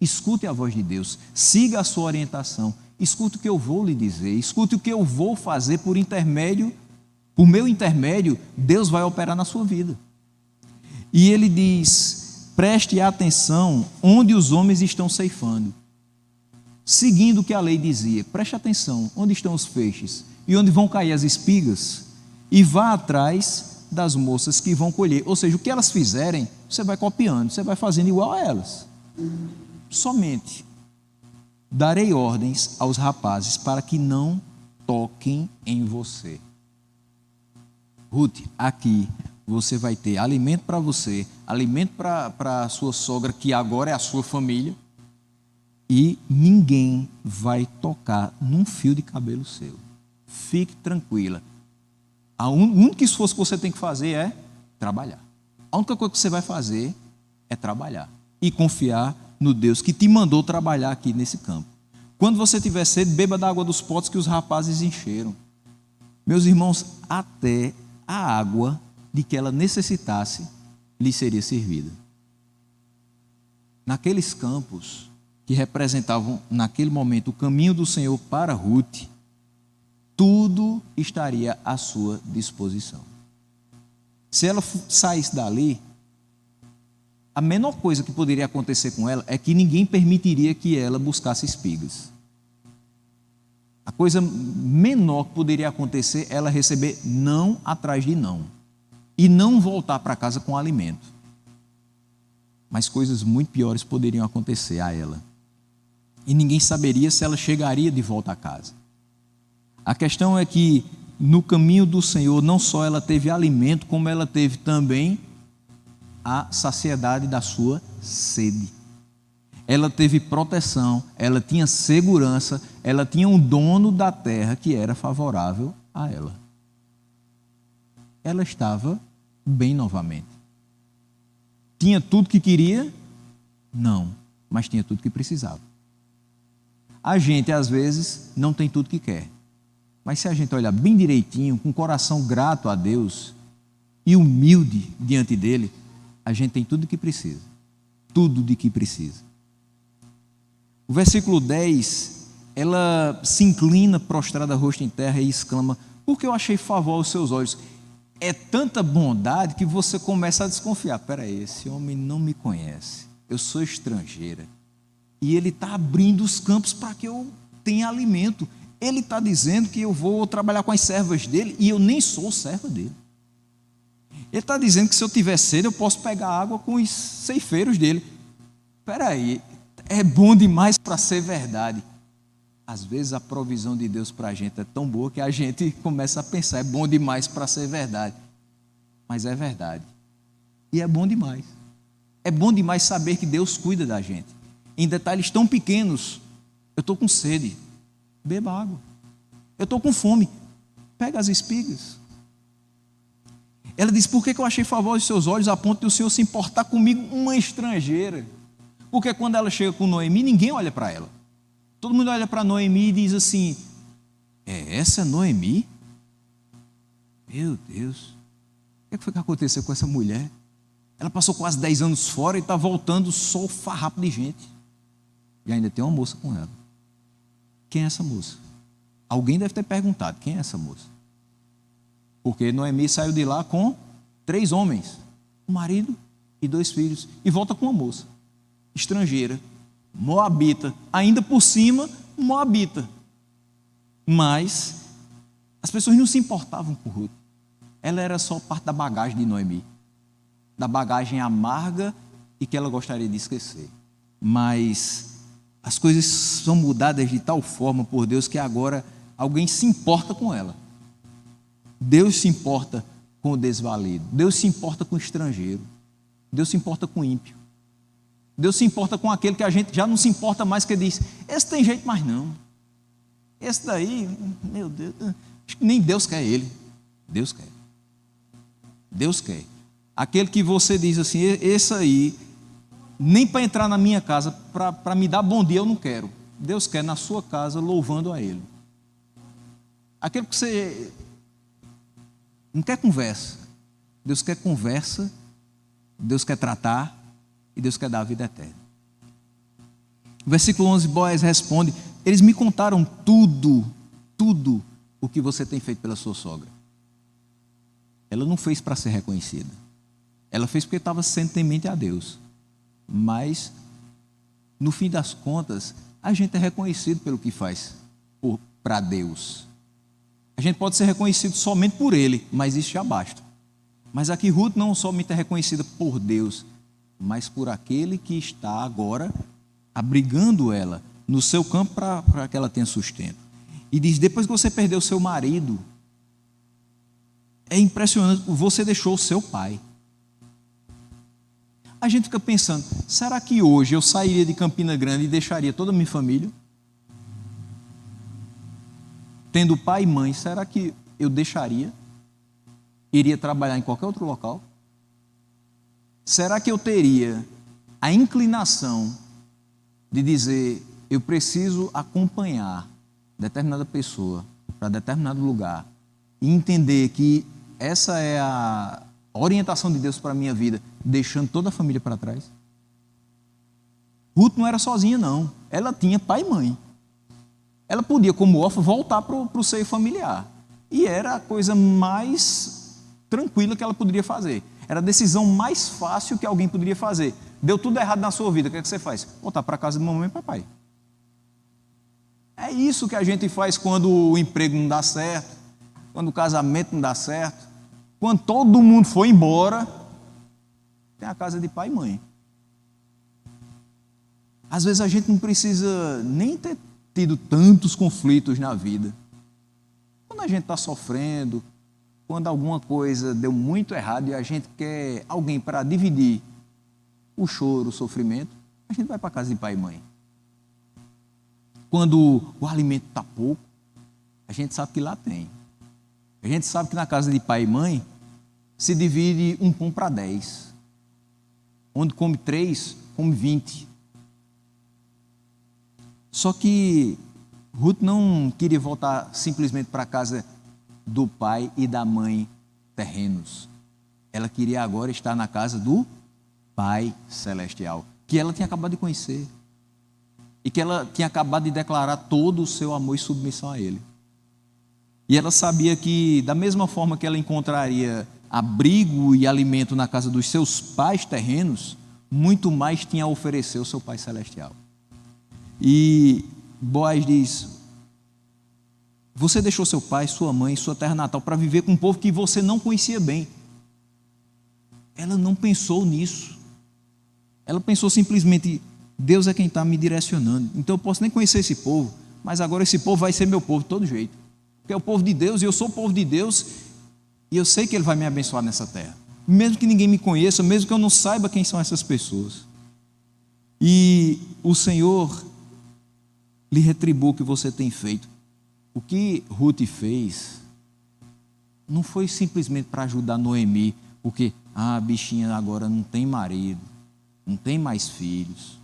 Escute a voz de Deus, siga a sua orientação, escute o que eu vou lhe dizer, escute o que eu vou fazer por meu intermédio, Deus vai operar na sua vida. E ele diz: preste atenção onde os homens estão ceifando. Seguindo o que a lei dizia, preste atenção onde estão os feixes e onde vão cair as espigas, e vá atrás das moças que vão colher. Ou seja, o que elas fizerem, você vai copiando, você vai fazendo igual a elas. Somente darei ordens aos rapazes para que não toquem em você. Ruth, aqui você vai ter alimento para você, alimento para a sua sogra, que agora é a sua família, e ninguém vai tocar num fio de cabelo seu. Fique tranquila. O único esforço que você tem que fazer é trabalhar. A única coisa que você vai fazer é trabalhar e confiar no Deus que te mandou trabalhar aqui nesse campo. Quando você tiver sede, beba da água dos potes que os rapazes encheram. Meus irmãos, até a água de que ela necessitasse lhe seria servida. Naqueles campos que representavam naquele momento o caminho do Senhor para Ruth, tudo estaria à sua disposição. Se ela saísse dali, a menor coisa que poderia acontecer com ela é que ninguém permitiria que ela buscasse espigas. A coisa menor que poderia acontecer é ela receber não atrás de não, e não voltar para casa com alimento. Mas coisas muito piores poderiam acontecer a ela, e ninguém saberia se ela chegaria de volta a casa. A questão é que no caminho do Senhor não só ela teve alimento, como ela teve também a saciedade da sua sede. Ela teve proteção, ela tinha segurança, ela tinha um dono da terra que era favorável a ela. Ela estava bem novamente. Tinha tudo que queria? Não, mas tinha tudo que precisava. A gente, às vezes, não tem tudo que quer. Mas se a gente olhar bem direitinho, com o coração grato a Deus e humilde diante dele, a gente tem tudo o que precisa. Tudo de que precisa. O versículo 10, ela se inclina prostrada, rosto em terra, e exclama: porque eu achei favor aos seus olhos. É tanta bondade que você começa a desconfiar. Peraí, esse homem não me conhece. Eu sou estrangeira. E ele está abrindo os campos para que eu tenha alimento. Ele está dizendo que eu vou trabalhar com as servas dele e eu nem sou serva dele. Ele está dizendo que se eu tiver sede eu posso pegar água com os ceifeiros dele. Espera aí, é bom demais para ser verdade. Às vezes a provisão de Deus para a gente é tão boa que a gente começa a pensar, é bom demais para ser verdade. Mas é verdade. E é bom demais. É bom demais saber que Deus cuida da gente. Em detalhes tão pequenos. Eu estou com sede, beba água. Eu estou com fome, pega as espigas. Ela diz: por que eu achei favor aos seus olhos a ponto de o Senhor se importar comigo, uma estrangeira? Porque quando ela chega com Noemi, ninguém olha para ela. Todo mundo olha para Noemi e diz assim: é essa Noemi? Meu Deus, o que foi que aconteceu com essa mulher? Ela passou quase 10 anos fora e está voltando só o farrapo de gente. E ainda tem uma moça com ela. Quem é essa moça? Alguém deve ter perguntado: quem é essa moça? Porque Noemi saiu de lá com 3 homens, um marido e 2 filhos, e volta com uma moça, estrangeira, moabita, ainda por cima, moabita. Mas as pessoas não se importavam com Ruth. Ela era só parte da bagagem de Noemi, da bagagem amarga e que ela gostaria de esquecer. Mas as coisas são mudadas de tal forma por Deus que agora alguém se importa com ela. Deus se importa com o desvalido. Deus se importa com o estrangeiro. Deus se importa com o ímpio. Deus se importa com aquele que a gente já não se importa mais, que diz: esse tem jeito mais não. Esse daí, meu Deus, acho que nem Deus quer ele. Deus quer. Deus quer. Aquele que você diz assim: esse aí, nem para entrar na minha casa, para me dar bom dia eu não quero. Deus quer na sua casa, louvando a Ele. Aquele que você não quer conversa. Deus quer conversa, Deus quer tratar e Deus quer dar a vida eterna. Versículo 11, Boaz responde: eles me contaram tudo o que você tem feito pela sua sogra. Ela não fez para ser reconhecida. Ela fez porque estava sendo temente a Deus. Mas, no fim das contas, a gente é reconhecido pelo que faz para Deus. A gente pode ser reconhecido somente por Ele, mas isso já basta. Mas aqui Ruth não somente é reconhecida por Deus, mas por aquele que está agora abrigando ela no seu campo para que ela tenha sustento. E diz: depois que você perdeu seu marido, é impressionante, você deixou o seu pai. A gente fica pensando: será que hoje eu sairia de Campina Grande e deixaria toda a minha família? Tendo pai e mãe, será que eu deixaria? Iria trabalhar em qualquer outro local? Será que eu teria a inclinação de dizer: eu preciso acompanhar determinada pessoa para determinado lugar e entender que essa é a orientação de Deus para a minha vida, deixando toda a família para trás? Ruth não era sozinha, não. Ela tinha pai e mãe. Ela podia, como órfã, voltar para o seio familiar. E era a coisa mais tranquila que ela poderia fazer. Era a decisão mais fácil que alguém poderia fazer. Deu tudo errado na sua vida, o que é que você faz? Voltar para a casa de mamãe e papai. É isso que a gente faz quando o emprego não dá certo, quando o casamento não dá certo, quando todo mundo foi embora, tem a casa de pai e mãe. Às vezes a gente não precisa nem ter tido tantos conflitos na vida. Quando a gente está sofrendo, quando alguma coisa deu muito errado e a gente quer alguém para dividir o choro, o sofrimento, a gente vai para a casa de pai e mãe. Quando o alimento está pouco, a gente sabe que lá tem. A gente sabe que na casa de pai e mãe se divide um pão para 10. Onde come 3, come 20. Só que Ruth não queria voltar simplesmente para a casa do pai e da mãe terrenos. Ela queria agora estar na casa do Pai Celestial, que ela tinha acabado de conhecer. E que ela tinha acabado de declarar todo o seu amor e submissão a Ele. E ela sabia que, da mesma forma que ela encontraria abrigo e alimento na casa dos seus pais terrenos, muito mais tinha a oferecer o seu Pai Celestial. E Boaz diz: você deixou seu pai, sua mãe, sua terra natal para viver com um povo que você não conhecia bem. Ela não pensou nisso. Ela pensou simplesmente: Deus é quem está me direcionando. Então eu posso nem conhecer esse povo, mas agora esse povo vai ser meu povo de todo jeito. Porque é o povo de Deus e eu sou o povo de Deus e eu sei que Ele vai me abençoar nessa terra. Mesmo que ninguém me conheça, mesmo que eu não saiba quem são essas pessoas. E o Senhor lhe retribua o que você tem feito. O que Ruth fez não foi simplesmente para ajudar Noemi, porque a bichinha agora não tem marido, não tem mais filhos,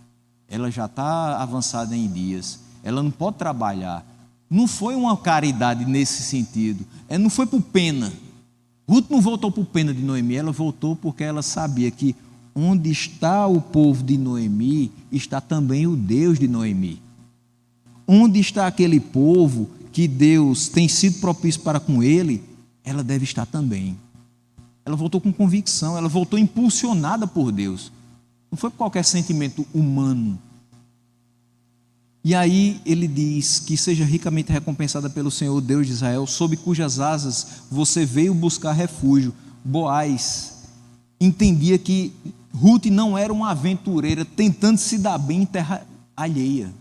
ela já está avançada em dias, ela não pode trabalhar. Não foi uma caridade nesse sentido, não foi por pena. Ruth não voltou por pena de Noemi, ela voltou porque ela sabia que onde está o povo de Noemi, está também o Deus de Noemi. Onde está aquele povo que Deus tem sido propício para com ele, ela deve estar também. Ela voltou com convicção, ela voltou impulsionada por Deus. Não foi por qualquer sentimento humano. E aí ele diz que seja ricamente recompensada pelo Senhor Deus de Israel, sob cujas asas você veio buscar refúgio. Boaz entendia que Ruth não era uma aventureira tentando se dar bem em terra alheia.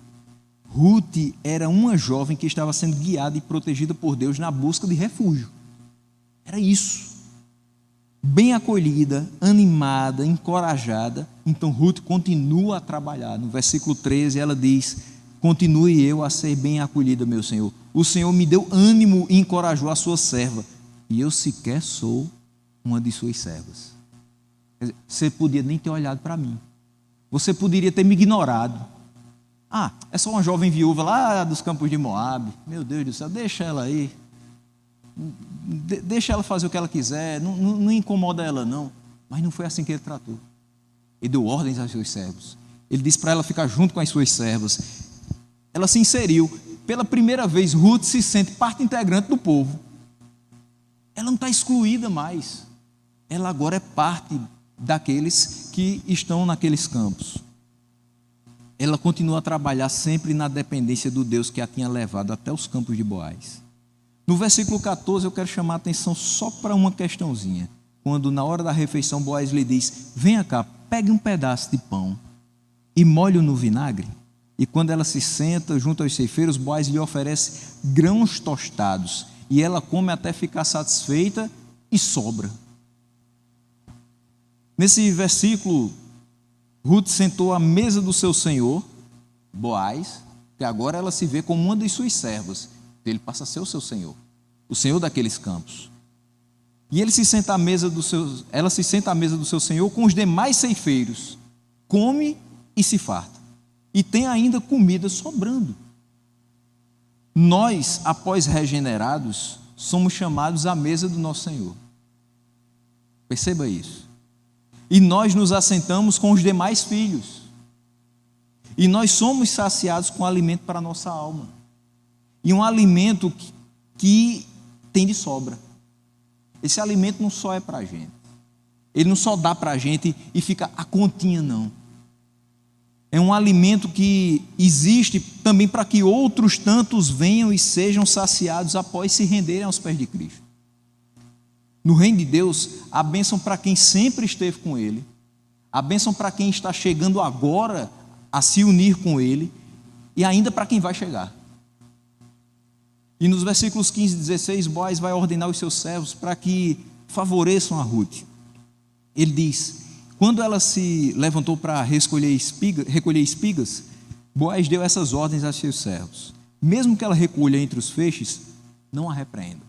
Ruth era uma jovem que estava sendo guiada e protegida por Deus na busca de refúgio. Era isso. Bem acolhida, animada, encorajada. Então Ruth continua a trabalhar. No versículo 13 ela diz: continue eu a ser bem acolhida, meu Senhor. O Senhor me deu ânimo e encorajou a sua serva, e eu sequer sou uma de suas servas. Quer dizer, você podia nem ter olhado para mim. Você poderia ter me ignorado. Ah, é só uma jovem viúva lá dos campos de Moabe. Meu Deus do céu, deixa ela aí. Deixa ela fazer o que ela quiser, não incomoda ela não. Mas não foi assim que ele tratou. Ele deu ordens aos seus servos. Ele disse para ela ficar junto com as suas servas. Ela se inseriu. Pela primeira vez, Ruth se sente parte integrante do povo. Ela não está excluída mais. Ela agora é parte daqueles que estão naqueles campos. Ela continua a trabalhar sempre na dependência do Deus que a tinha levado até os campos de Boaz. No versículo 14 eu quero chamar a atenção só para uma questãozinha. Quando na hora da refeição Boaz lhe diz: venha cá, pegue um pedaço de pão e molhe-o no vinagre. E quando ela se senta junto aos ceifeiros, Boaz lhe oferece grãos tostados. E ela come até ficar satisfeita e sobra. Nesse versículo, Ruth sentou à mesa do seu senhor, Boaz, que agora ela se vê como uma de suas servas. Ele passa a ser o seu senhor, o senhor daqueles campos. E ela se senta à mesa do seu senhor com os demais ceifeiros, come e se farta. E tem ainda comida sobrando. Nós, após regenerados, somos chamados à mesa do nosso Senhor. Perceba isso. E nós nos assentamos com os demais filhos. E nós somos saciados com alimento para a nossa alma. E um alimento que tem de sobra. Esse alimento não só é para a gente. Ele não só dá para a gente e fica a continha, não. É um alimento que existe também para que outros tantos venham e sejam saciados após se renderem aos pés de Cristo. No reino de Deus, a bênção para quem sempre esteve com Ele, a bênção para quem está chegando agora a se unir com Ele e ainda para quem vai chegar. E nos versículos 15 e 16, Boaz vai ordenar os seus servos para que favoreçam a Ruth. Ele diz: quando ela se levantou para recolher espigas, Boaz deu essas ordens aos seus servos: mesmo que ela recolha entre os feixes, não a repreenda.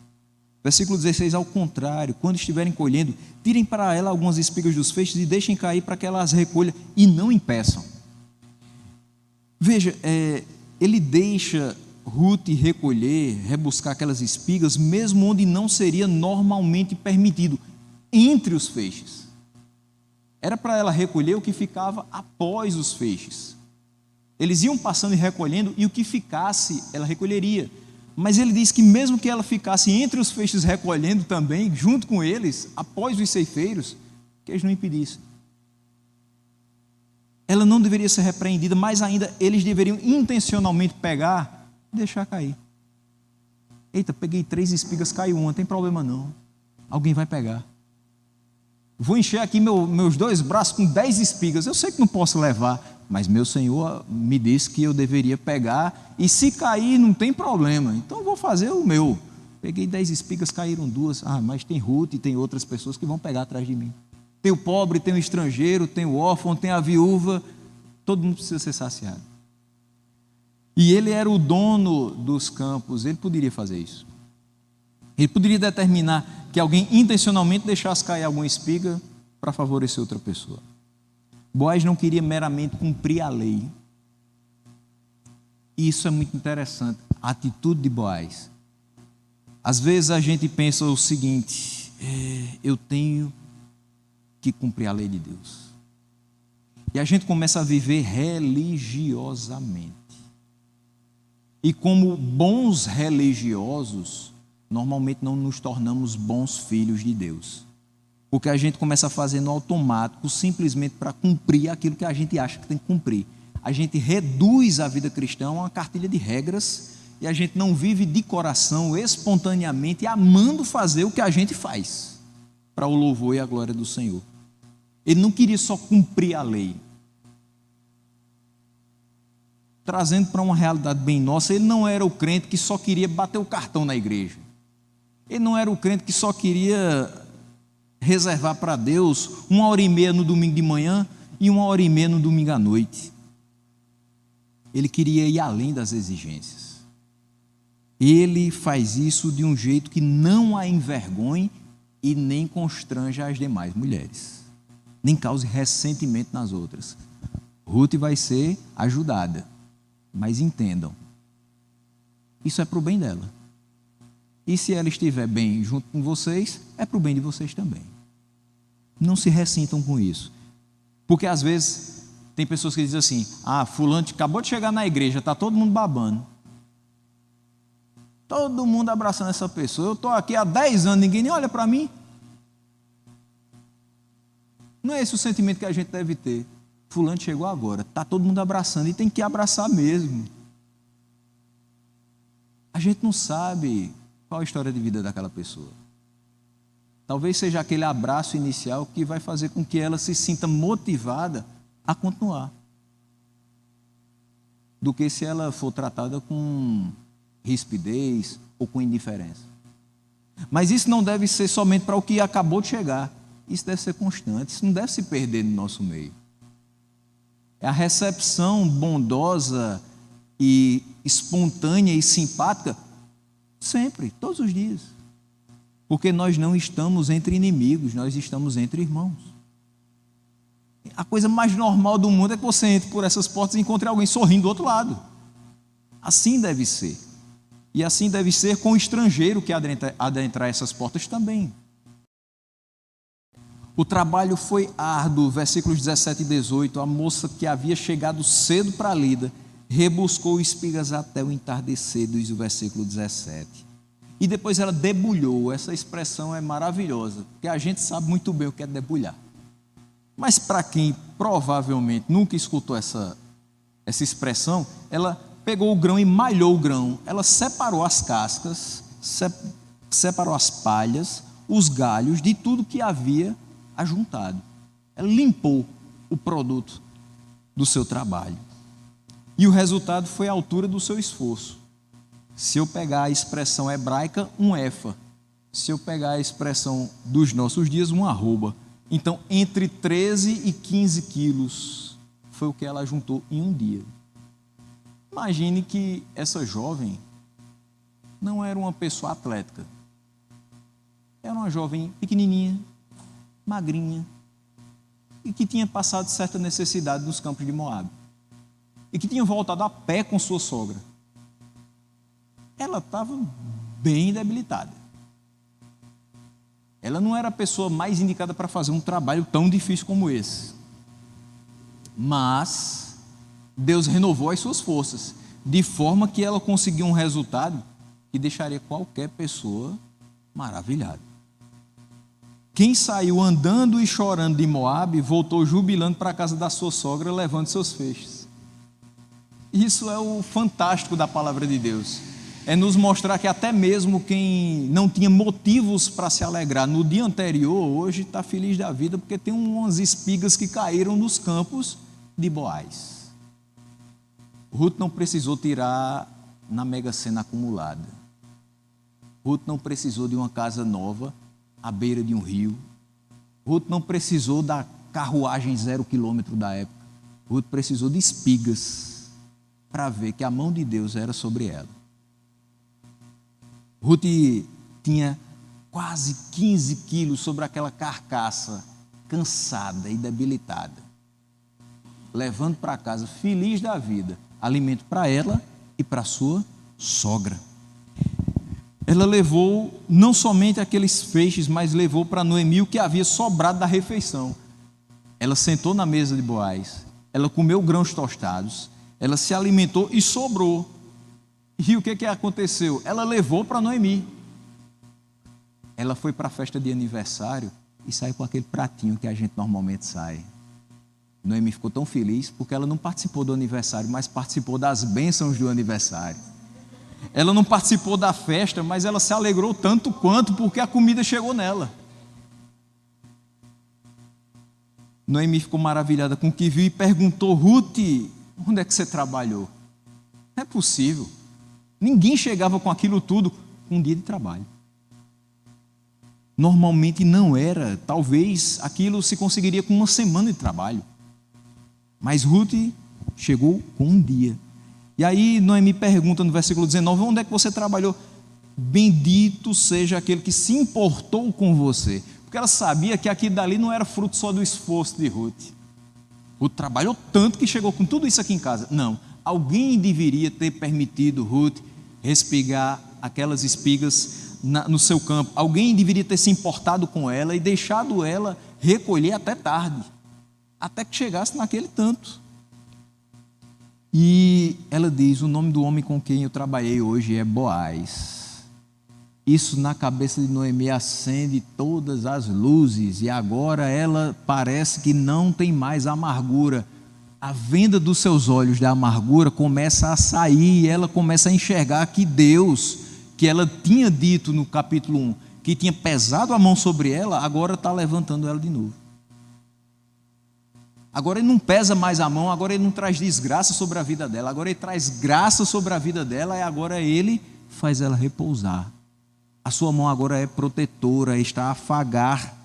Versículo 16, ao contrário, quando estiverem colhendo, tirem para ela algumas espigas dos feixes e deixem cair para que ela as recolha e não impeçam. Veja, ele deixa Ruth recolher, rebuscar aquelas espigas, mesmo onde não seria normalmente permitido, entre os feixes. Era para ela recolher o que ficava após os feixes. Eles iam passando e recolhendo, e o que ficasse, ela recolheria. Mas ele diz que mesmo que ela ficasse entre os feixes recolhendo também, junto com eles, após os ceifeiros, que eles não impedissem. Ela não deveria ser repreendida, mas ainda eles deveriam intencionalmente pegar e deixar cair. Eita, peguei 3 espigas, caiu uma, não tem problema não. Alguém vai pegar. Vou encher aqui meus 2 braços com 10 espigas. Eu sei que não posso levar, mas meu Senhor me disse que eu deveria pegar, e se cair não tem problema, então eu vou fazer o meu. Peguei 10 espigas, caíram 2. Mas tem Ruth e tem outras pessoas que vão pegar atrás de mim. Tem o pobre, tem o estrangeiro, tem o órfão, tem a viúva, todo mundo precisa ser saciado. E ele era o dono dos campos, ele poderia fazer isso. Ele poderia determinar que alguém intencionalmente deixasse cair alguma espiga para favorecer outra pessoa. Boaz não queria meramente cumprir a lei. E isso é muito interessante, a atitude de Boaz. Às vezes a gente pensa o seguinte: eu tenho que cumprir a lei de Deus. E a gente começa a viver religiosamente. E como bons religiosos, normalmente não nos tornamos bons filhos de Deus. Porque a gente começa a fazer no automático, simplesmente para cumprir aquilo que a gente acha que tem que cumprir. A gente reduz a vida cristã a uma cartilha de regras, e a gente não vive de coração, espontaneamente, amando fazer o que a gente faz, para o louvor e a glória do Senhor. Ele não queria só cumprir a lei. Trazendo para uma realidade bem nossa, ele não era o crente que só queria bater o cartão na igreja. Ele não era o crente que só queria reservar para Deus 1h30 no domingo de manhã e 1h30 no domingo à noite. Ele queria ir além das exigências. Ele faz isso de um jeito que não a envergonhe e nem constranja as demais mulheres, nem cause ressentimento nas outras. Ruth vai ser ajudada, mas entendam, isso é para o bem dela. E se ela estiver bem junto com vocês, é para o bem de vocês também. Não se ressintam com isso. Porque às vezes tem pessoas que dizem assim: fulano acabou de chegar na igreja, está todo mundo babando. Todo mundo abraçando essa pessoa. Eu estou aqui há 10 anos, ninguém nem olha para mim. Não é esse o sentimento que a gente deve ter. Fulano chegou agora, está todo mundo abraçando, e tem que abraçar mesmo. A gente não sabe qual a história de vida daquela pessoa. Talvez seja aquele abraço inicial que vai fazer com que ela se sinta motivada a continuar, do que se ela for tratada com rispidez ou com indiferença. Mas isso não deve ser somente para o que acabou de chegar. Isso deve ser constante, isso não deve se perder no nosso meio. É a recepção bondosa e espontânea e simpática sempre, todos os dias. Porque nós não estamos entre inimigos, nós estamos entre irmãos. A coisa mais normal do mundo é que você entre por essas portas e encontre alguém sorrindo do outro lado. Assim deve ser. E assim deve ser com o estrangeiro que adentrar essas portas também. O trabalho foi árduo, versículos 17 e 18. A moça que havia chegado cedo para Lida rebuscou espigas até o entardecer, diz o versículo 17. E depois ela debulhou. Essa expressão é maravilhosa, porque a gente sabe muito bem o que é debulhar. Mas para quem provavelmente nunca escutou essa expressão, ela pegou o grão e malhou o grão. Ela separou as cascas, separou as palhas, os galhos de tudo que havia ajuntado. Ela limpou o produto do seu trabalho. E o resultado foi a altura do seu esforço. Se eu pegar a expressão hebraica, um efa. Se eu pegar a expressão dos nossos dias, um arroba. Então, entre 13 e 15 quilos foi o que ela juntou em um dia. Imagine que essa jovem não era uma pessoa atlética. uma jovem pequenininha, magrinha, e que tinha passado certa necessidade nos campos de Moabe, e que tinha voltado a pé com sua sogra. Ela estava bem debilitada. Ela não era a pessoa mais indicada para fazer um trabalho tão difícil como esse. Mas Deus renovou as suas forças, de forma que ela conseguiu um resultado que deixaria qualquer pessoa maravilhada. Quem saiu andando e chorando de Moabe, voltou jubilando para a casa da sua sogra, levando seus feixes. Isso é o fantástico da palavra de Deus. É nos mostrar que até mesmo quem não tinha motivos para se alegrar no dia anterior, hoje está feliz da vida, porque tem umas espigas que caíram nos campos de Boaz. Ruth não precisou tirar na Mega Sena acumulada. Ruth não precisou de uma casa nova à beira de um rio. Ruth não precisou da carruagem 0 quilômetro da época. Ruth precisou de espigas para ver que a mão de Deus era sobre ela. Ruth tinha quase 15 quilos sobre aquela carcaça, cansada e debilitada, levando para casa, feliz da vida, alimento para ela e para sua sogra. Ela levou não somente aqueles feixes, mas levou para Noemi o que havia sobrado da refeição. Ela sentou na mesa de Boaz, ela comeu grãos tostados, ela se alimentou e sobrou. E o que aconteceu? Ela levou para Noemi. Ela foi para a festa de aniversário e saiu com aquele pratinho que a gente normalmente sai. Noemi ficou tão feliz porque ela não participou do aniversário, mas participou das bênçãos do aniversário. Ela não participou da festa, mas ela se alegrou tanto quanto porque a comida chegou nela. Noemi ficou maravilhada com o que viu e perguntou: Ruth, onde é que você trabalhou? Não é possível. Ninguém chegava com aquilo tudo com um dia de trabalho. Normalmente não era. Talvez aquilo se conseguiria com uma semana de trabalho. Mas Ruth chegou com um dia. E aí Noemi pergunta no versículo 19: onde é que você trabalhou? Bendito seja aquele que se importou com você. Porque ela sabia que aquilo dali não era fruto só do esforço de Ruth. Ruth trabalhou tanto que chegou com tudo isso aqui em casa. Não, alguém deveria ter permitido Ruth respigar aquelas espigas no seu campo. Alguém deveria ter se importado com ela e deixado ela recolher até tarde, até que chegasse naquele tanto. E ela diz: o nome do homem com quem eu trabalhei hoje é Boaz. Isso na cabeça de Noemi acende todas as luzes, e agora ela parece que não tem mais amargura. A venda dos seus olhos da amargura começa a sair, e ela começa a enxergar que Deus, que ela tinha dito no capítulo 1, que tinha pesado a mão sobre ela, agora está levantando ela de novo. Agora ele não pesa mais a mão, agora ele não traz desgraça sobre a vida dela, agora ele traz graça sobre a vida dela, e agora ele faz ela repousar. A sua mão agora é protetora, está a afagar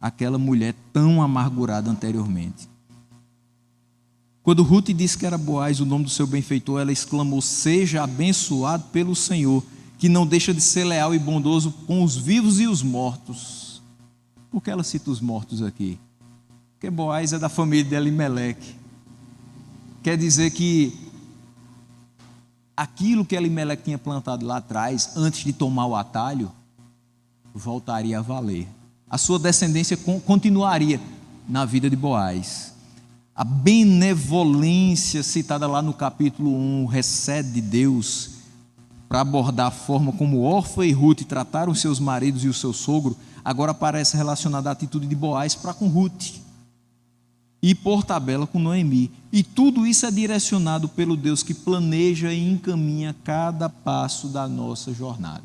aquela mulher tão amargurada anteriormente. Quando Ruth disse que era Boaz, o nome do seu benfeitor, ela exclamou: seja abençoado pelo Senhor, que não deixa de ser leal e bondoso com os vivos e os mortos. Por que ela cita os mortos aqui? Porque Boaz é da família de Elimeleque. Quer dizer que aquilo que Elimeleque tinha plantado lá atrás, antes de tomar o atalho, voltaria a valer. A sua descendência continuaria na vida de Boaz. A benevolência citada lá no capítulo 1, recebe de Deus para abordar a forma como Orfa e Ruth trataram seus maridos e o seu sogro, agora aparece relacionada à atitude de Boaz para com Ruth e por tabela com Noemi. E tudo isso é direcionado pelo Deus que planeja e encaminha cada passo da nossa jornada.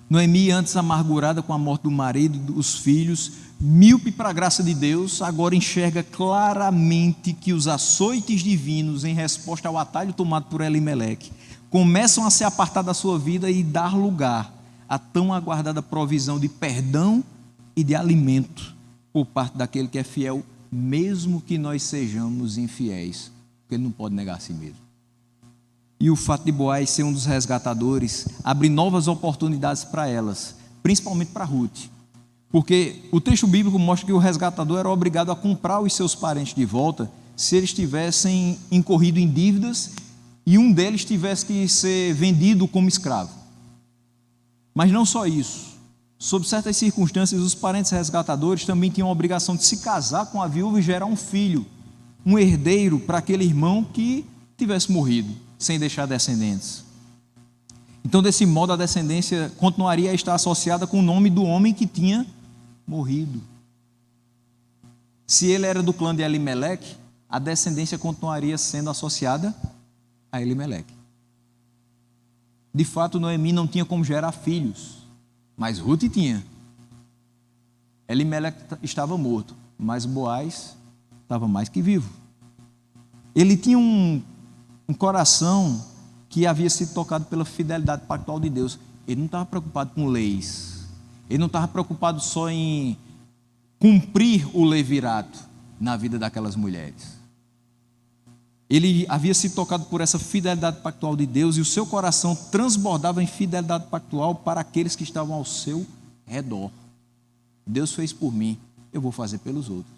Noemi, antes amargurada com a morte do marido e dos filhos, míope para a graça de Deus, agora enxerga claramente que os açoites divinos, em resposta ao atalho tomado por Elimeleque, começam a se apartar da sua vida e dar lugar à tão aguardada provisão de perdão e de alimento por parte daquele que é fiel, mesmo que nós sejamos infiéis, porque ele não pode negar a si mesmo. E o fato de Boaz ser um dos resgatadores abre novas oportunidades para elas, principalmente para Ruth. Porque o texto bíblico mostra que o resgatador era obrigado a comprar os seus parentes de volta se eles tivessem incorrido em dívidas e um deles tivesse que ser vendido como escravo. Mas não só isso. Sob certas circunstâncias, os parentes resgatadores também tinham a obrigação de se casar com a viúva e gerar um filho, um herdeiro para aquele irmão que tivesse morrido, sem deixar descendentes. Então, desse modo, a descendência continuaria a estar associada com o nome do homem que tinha morrido. Se ele era do clã de Elimeleque, a descendência continuaria sendo associada a Elimeleque. De fato, Noemi não tinha como gerar filhos, mas Ruth tinha. Elimeleque estava morto, mas Boaz estava mais que vivo. Ele tinha um coração que havia sido tocado pela fidelidade pactual de Deus. Ele não estava preocupado com leis. Ele não estava preocupado só em cumprir o levirato na vida daquelas mulheres. Ele havia sido tocado por essa fidelidade pactual de Deus e o seu coração transbordava em fidelidade pactual para aqueles que estavam ao seu redor. Deus fez por mim, eu vou fazer pelos outros.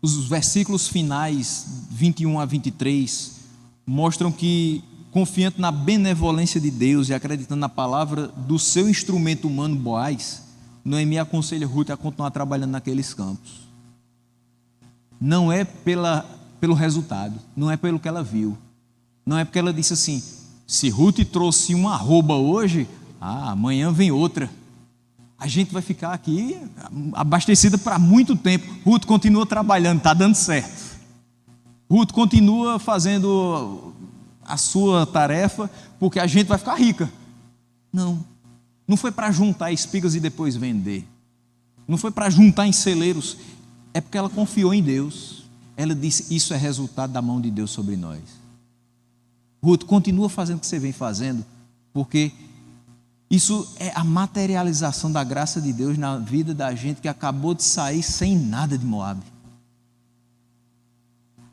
Os versículos finais, 21 a 23, mostram que, confiante na benevolência de Deus e acreditando na palavra do seu instrumento humano, Boaz, Noemi aconselha Ruth a continuar trabalhando naqueles campos. Não é pelo resultado, não é pelo que ela viu, não é porque ela disse assim: se Ruth trouxe uma arroba hoje, amanhã vem outra, a gente vai ficar aqui abastecida para muito tempo. Ruth continua trabalhando, está dando certo. Ruth continua fazendo a sua tarefa, porque a gente vai ficar rica. Não foi para juntar espigas e depois vender, não foi para juntar em celeiros, é porque ela confiou em Deus. Ela disse: isso é resultado da mão de Deus sobre nós. Ruth, continua fazendo o que você vem fazendo, porque isso é a materialização da graça de Deus na vida da gente que acabou de sair sem nada de Moabe.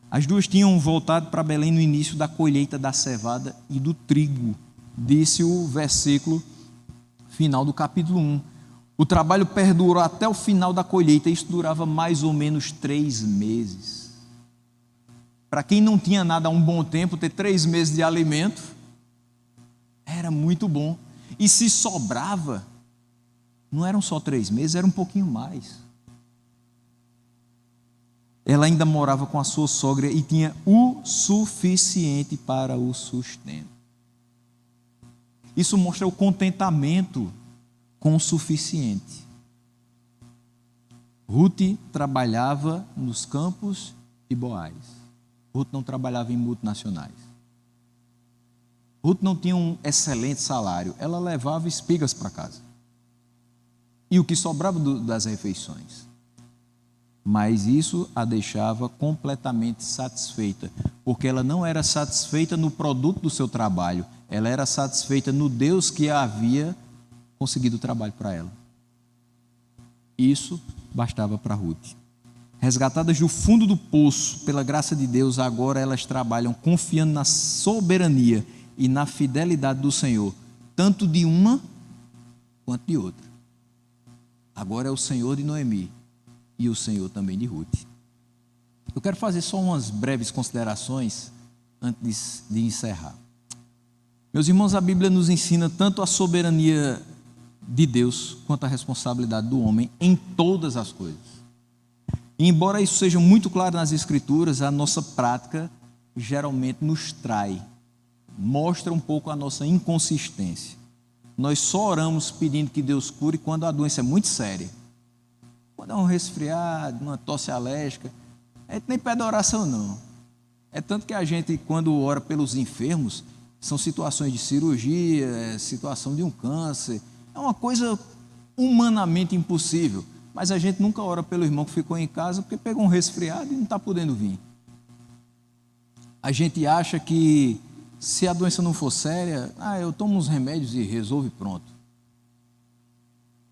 As duas tinham voltado para Belém no início da colheita da cevada e do trigo, disse o versículo final do capítulo 1. O trabalho perdurou até o final da colheita, isso durava mais ou menos 3 meses. Para quem não tinha nada há um bom tempo, ter 3 meses de alimento era muito bom. E se sobrava, não eram só 3 meses, era um pouquinho mais. Ela ainda morava com a sua sogra e tinha o suficiente para o sustento. Isso mostra o contentamento com o suficiente. Ruth trabalhava nos campos de Boaz. Ruth não trabalhava em multinacionais. Ruth não tinha um excelente salário. Ela levava espigas para casa. E o que sobrava das refeições. Mas isso a deixava completamente satisfeita, porque ela não era satisfeita no produto do seu trabalho, ela era satisfeita no Deus que havia conseguido o trabalho para ela. Isso bastava para Ruth. Resgatadas do fundo do poço pela graça de Deus, agora elas trabalham confiando na soberania e na fidelidade do Senhor, tanto de uma quanto de outra. Agora é o Senhor de Noemi e o Senhor também de Ruth. Eu quero fazer só umas breves considerações antes de encerrar. Meus irmãos, a Bíblia nos ensina tanto a soberania de Deus quanto a responsabilidade do homem em todas as coisas. E embora isso seja muito claro nas Escrituras, a nossa prática geralmente nos trai, mostra um pouco a nossa inconsistência. Nós só oramos pedindo que Deus cure quando a doença é muito séria. Quando é um resfriado, uma tosse alérgica, a gente nem pede oração não. É tanto que a gente, quando ora pelos enfermos, são situações de cirurgia, situação de um câncer, é uma coisa humanamente impossível, mas a gente nunca ora pelo irmão que ficou em casa porque pegou um resfriado e não está podendo vir. A gente acha que se a doença não for séria, eu tomo uns remédios e resolve, pronto.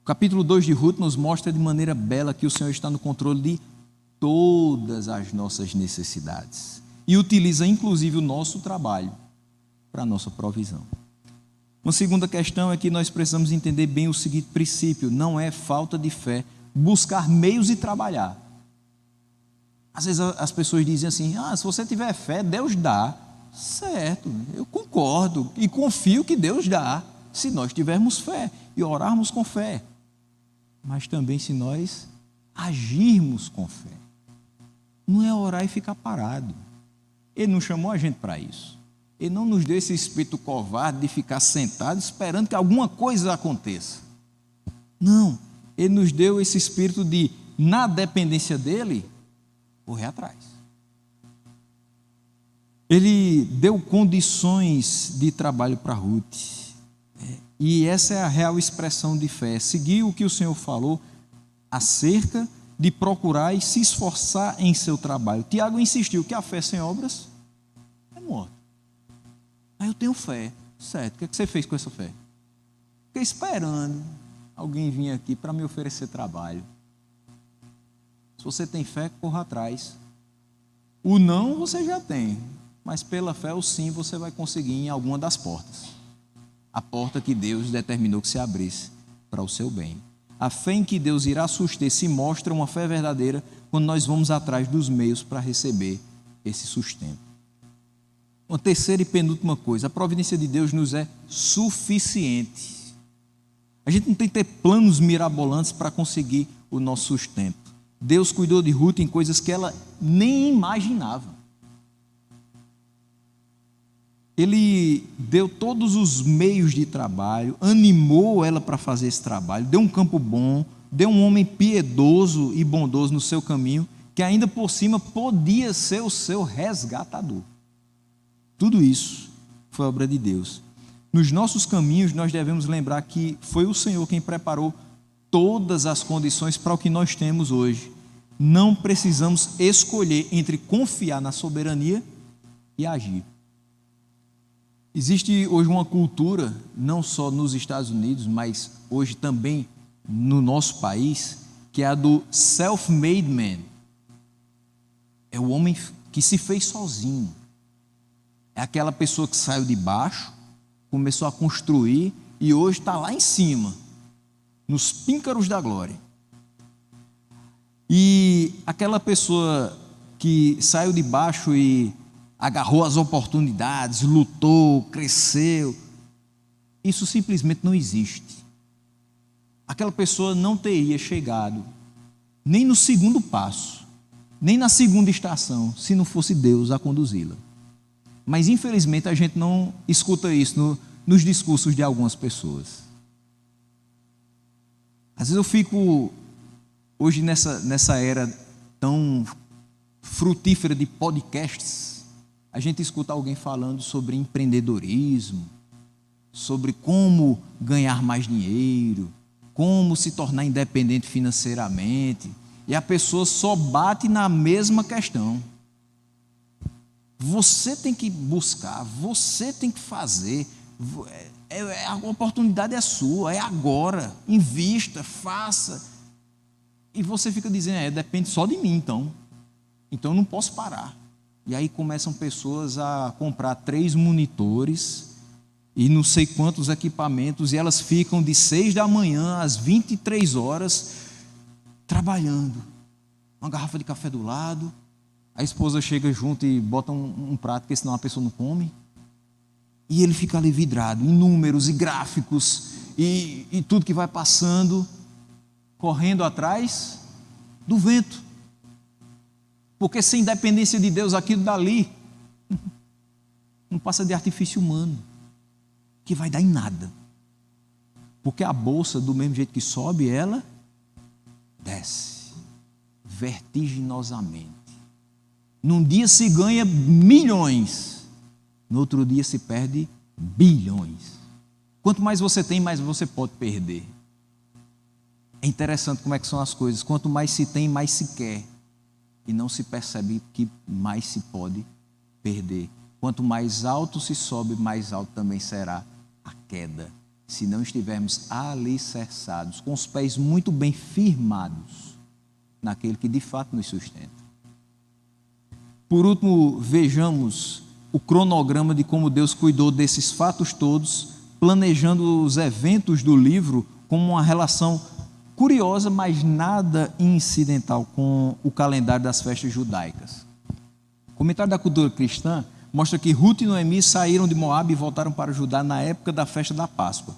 O capítulo 2 de Ruth nos mostra de maneira bela que o Senhor está no controle de todas as nossas necessidades e utiliza inclusive o nosso trabalho para a nossa provisão. Uma segunda questão é que nós precisamos entender bem o seguinte princípio: não é falta de fé buscar meios e trabalhar. Às vezes as pessoas dizem assim: se você tiver fé, Deus dá. Certo, eu concordo e confio que Deus dá, se nós tivermos fé e orarmos com fé, mas também se nós agirmos com fé. Não é orar e ficar parado. Ele não chamou a gente para isso. Ele não nos deu esse espírito covarde de ficar sentado esperando que alguma coisa aconteça. Não, Ele nos deu esse espírito de, na dependência dEle, correr atrás. Ele deu condições de trabalho para Ruth. E essa é a real expressão de fé. Seguir o que o Senhor falou acerca de procurar e se esforçar em seu trabalho. Tiago insistiu que a fé sem obras é morta. Aí eu tenho fé. Certo, o que você fez com essa fé? Fiquei esperando alguém vir aqui para me oferecer trabalho. Se você tem fé, corra atrás. O não você já tem. Mas pela fé, o sim você vai conseguir em alguma das portas. A porta que Deus determinou que se abrisse para o seu bem. A fé em que Deus irá suster se mostra uma fé verdadeira quando nós vamos atrás dos meios para receber esse sustento. Uma terceira e penúltima coisa: a providência de Deus nos é suficiente. A gente não tem que ter planos mirabolantes para conseguir o nosso sustento. Deus cuidou de Ruth em coisas que ela nem imaginava. Ele deu todos os meios de trabalho, animou ela para fazer esse trabalho, deu um campo bom, deu um homem piedoso e bondoso no seu caminho, que ainda por cima podia ser o seu resgatador. Tudo isso foi obra de Deus. Nos nossos caminhos, nós devemos lembrar que foi o Senhor quem preparou todas as condições para o que nós temos hoje. Não precisamos escolher entre confiar na soberania e agir. Existe hoje uma cultura, não só nos Estados Unidos, mas hoje também no nosso país, que é a do self-made man. É o homem que se fez sozinho. É aquela pessoa que saiu de baixo, começou a construir e hoje está lá em cima, nos píncaros da glória. E aquela pessoa que saiu de baixo e agarrou as oportunidades, lutou, cresceu, isso simplesmente não existe. Aquela pessoa não teria chegado nem no segundo passo, nem na segunda estação, se não fosse Deus a conduzi-la. Mas infelizmente a gente não escuta isso nos discursos de algumas pessoas. Às vezes eu fico, hoje nessa era tão frutífera de podcasts, a gente escuta alguém falando sobre empreendedorismo, sobre como ganhar mais dinheiro, como se tornar independente financeiramente, e a pessoa só bate na mesma questão. Você tem que buscar, você tem que fazer, a oportunidade é sua, é agora, invista, faça. E você fica dizendo, depende só de mim então eu não posso parar. E aí começam pessoas a comprar 3 monitores e não sei quantos equipamentos, e elas ficam de 6 da manhã às 23 horas trabalhando. Uma garrafa de café do lado, a esposa chega junto e bota um prato, porque senão a pessoa não come. E ele fica ali vidrado em números e gráficos e tudo que vai passando, correndo atrás do vento. Porque sem dependência de Deus, aquilo dali não passa de artifício humano, que vai dar em nada. Porque a bolsa, do mesmo jeito que sobe, ela desce vertiginosamente. Num dia se ganha milhões, no outro dia se perde bilhões. Quanto mais você tem, mais você pode perder. É interessante como é que são as coisas. Quanto mais se tem, mais se quer. E não se percebe que mais se pode perder. Quanto mais alto se sobe, mais alto também será a queda. Se não estivermos alicerçados, com os pés muito bem firmados naquele que de fato nos sustenta. Por último, vejamos o cronograma de como Deus cuidou desses fatos todos planejando os eventos do livro como uma relação curiosa, mas nada incidental com o calendário das festas judaicas. O comentário da cultura cristã mostra que Ruth e Noemi saíram de Moabe e voltaram para Judá na época da festa da Páscoa.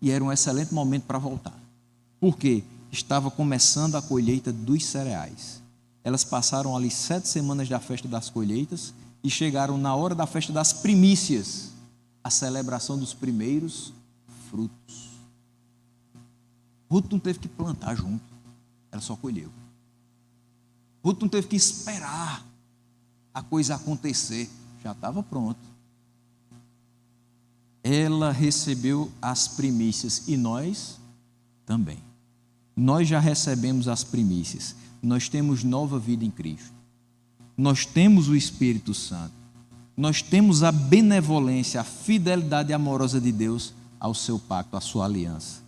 E era um excelente momento para voltar. Por quê? Estava começando a colheita dos cereais. Elas passaram ali 7 semanas da festa das colheitas e chegaram na hora da festa das primícias, a celebração dos primeiros frutos. Ruth não teve que plantar junto, ela só colheu. Ruth não teve que esperar a coisa acontecer, já estava pronto. Ela recebeu as primícias e nós também. Nós já recebemos as primícias, nós temos nova vida em Cristo, nós temos o Espírito Santo, nós temos a benevolência, a fidelidade amorosa de Deus ao seu pacto, à sua aliança.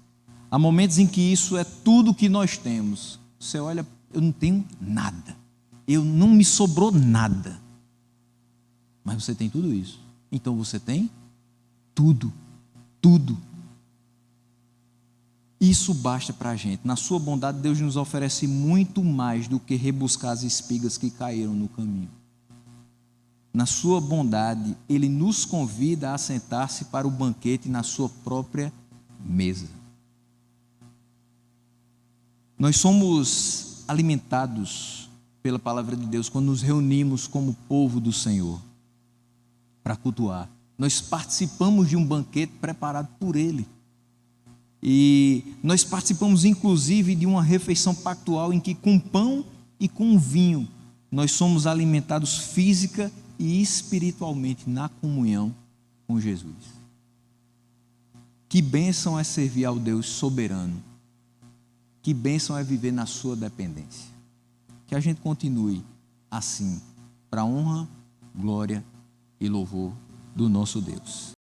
Há momentos em que isso é tudo que nós temos. Você olha, eu não tenho nada, não me sobrou nada, mas você tem tudo isso. Então você tem tudo, tudo. Isso basta para a gente. Na sua bondade, Deus nos oferece muito mais do que rebuscar as espigas que caíram no caminho. Na sua bondade, Ele nos convida a sentar-se para o banquete na sua própria mesa. Nós somos alimentados pela palavra de Deus quando nos reunimos como povo do Senhor para cultuar. Nós participamos de um banquete preparado por Ele. E nós participamos inclusive de uma refeição pactual em que com pão e com vinho nós somos alimentados física e espiritualmente na comunhão com Jesus. Que bênção é servir ao Deus soberano. Que bênção é viver na sua dependência. Que a gente continue assim, para a honra, glória e louvor do nosso Deus.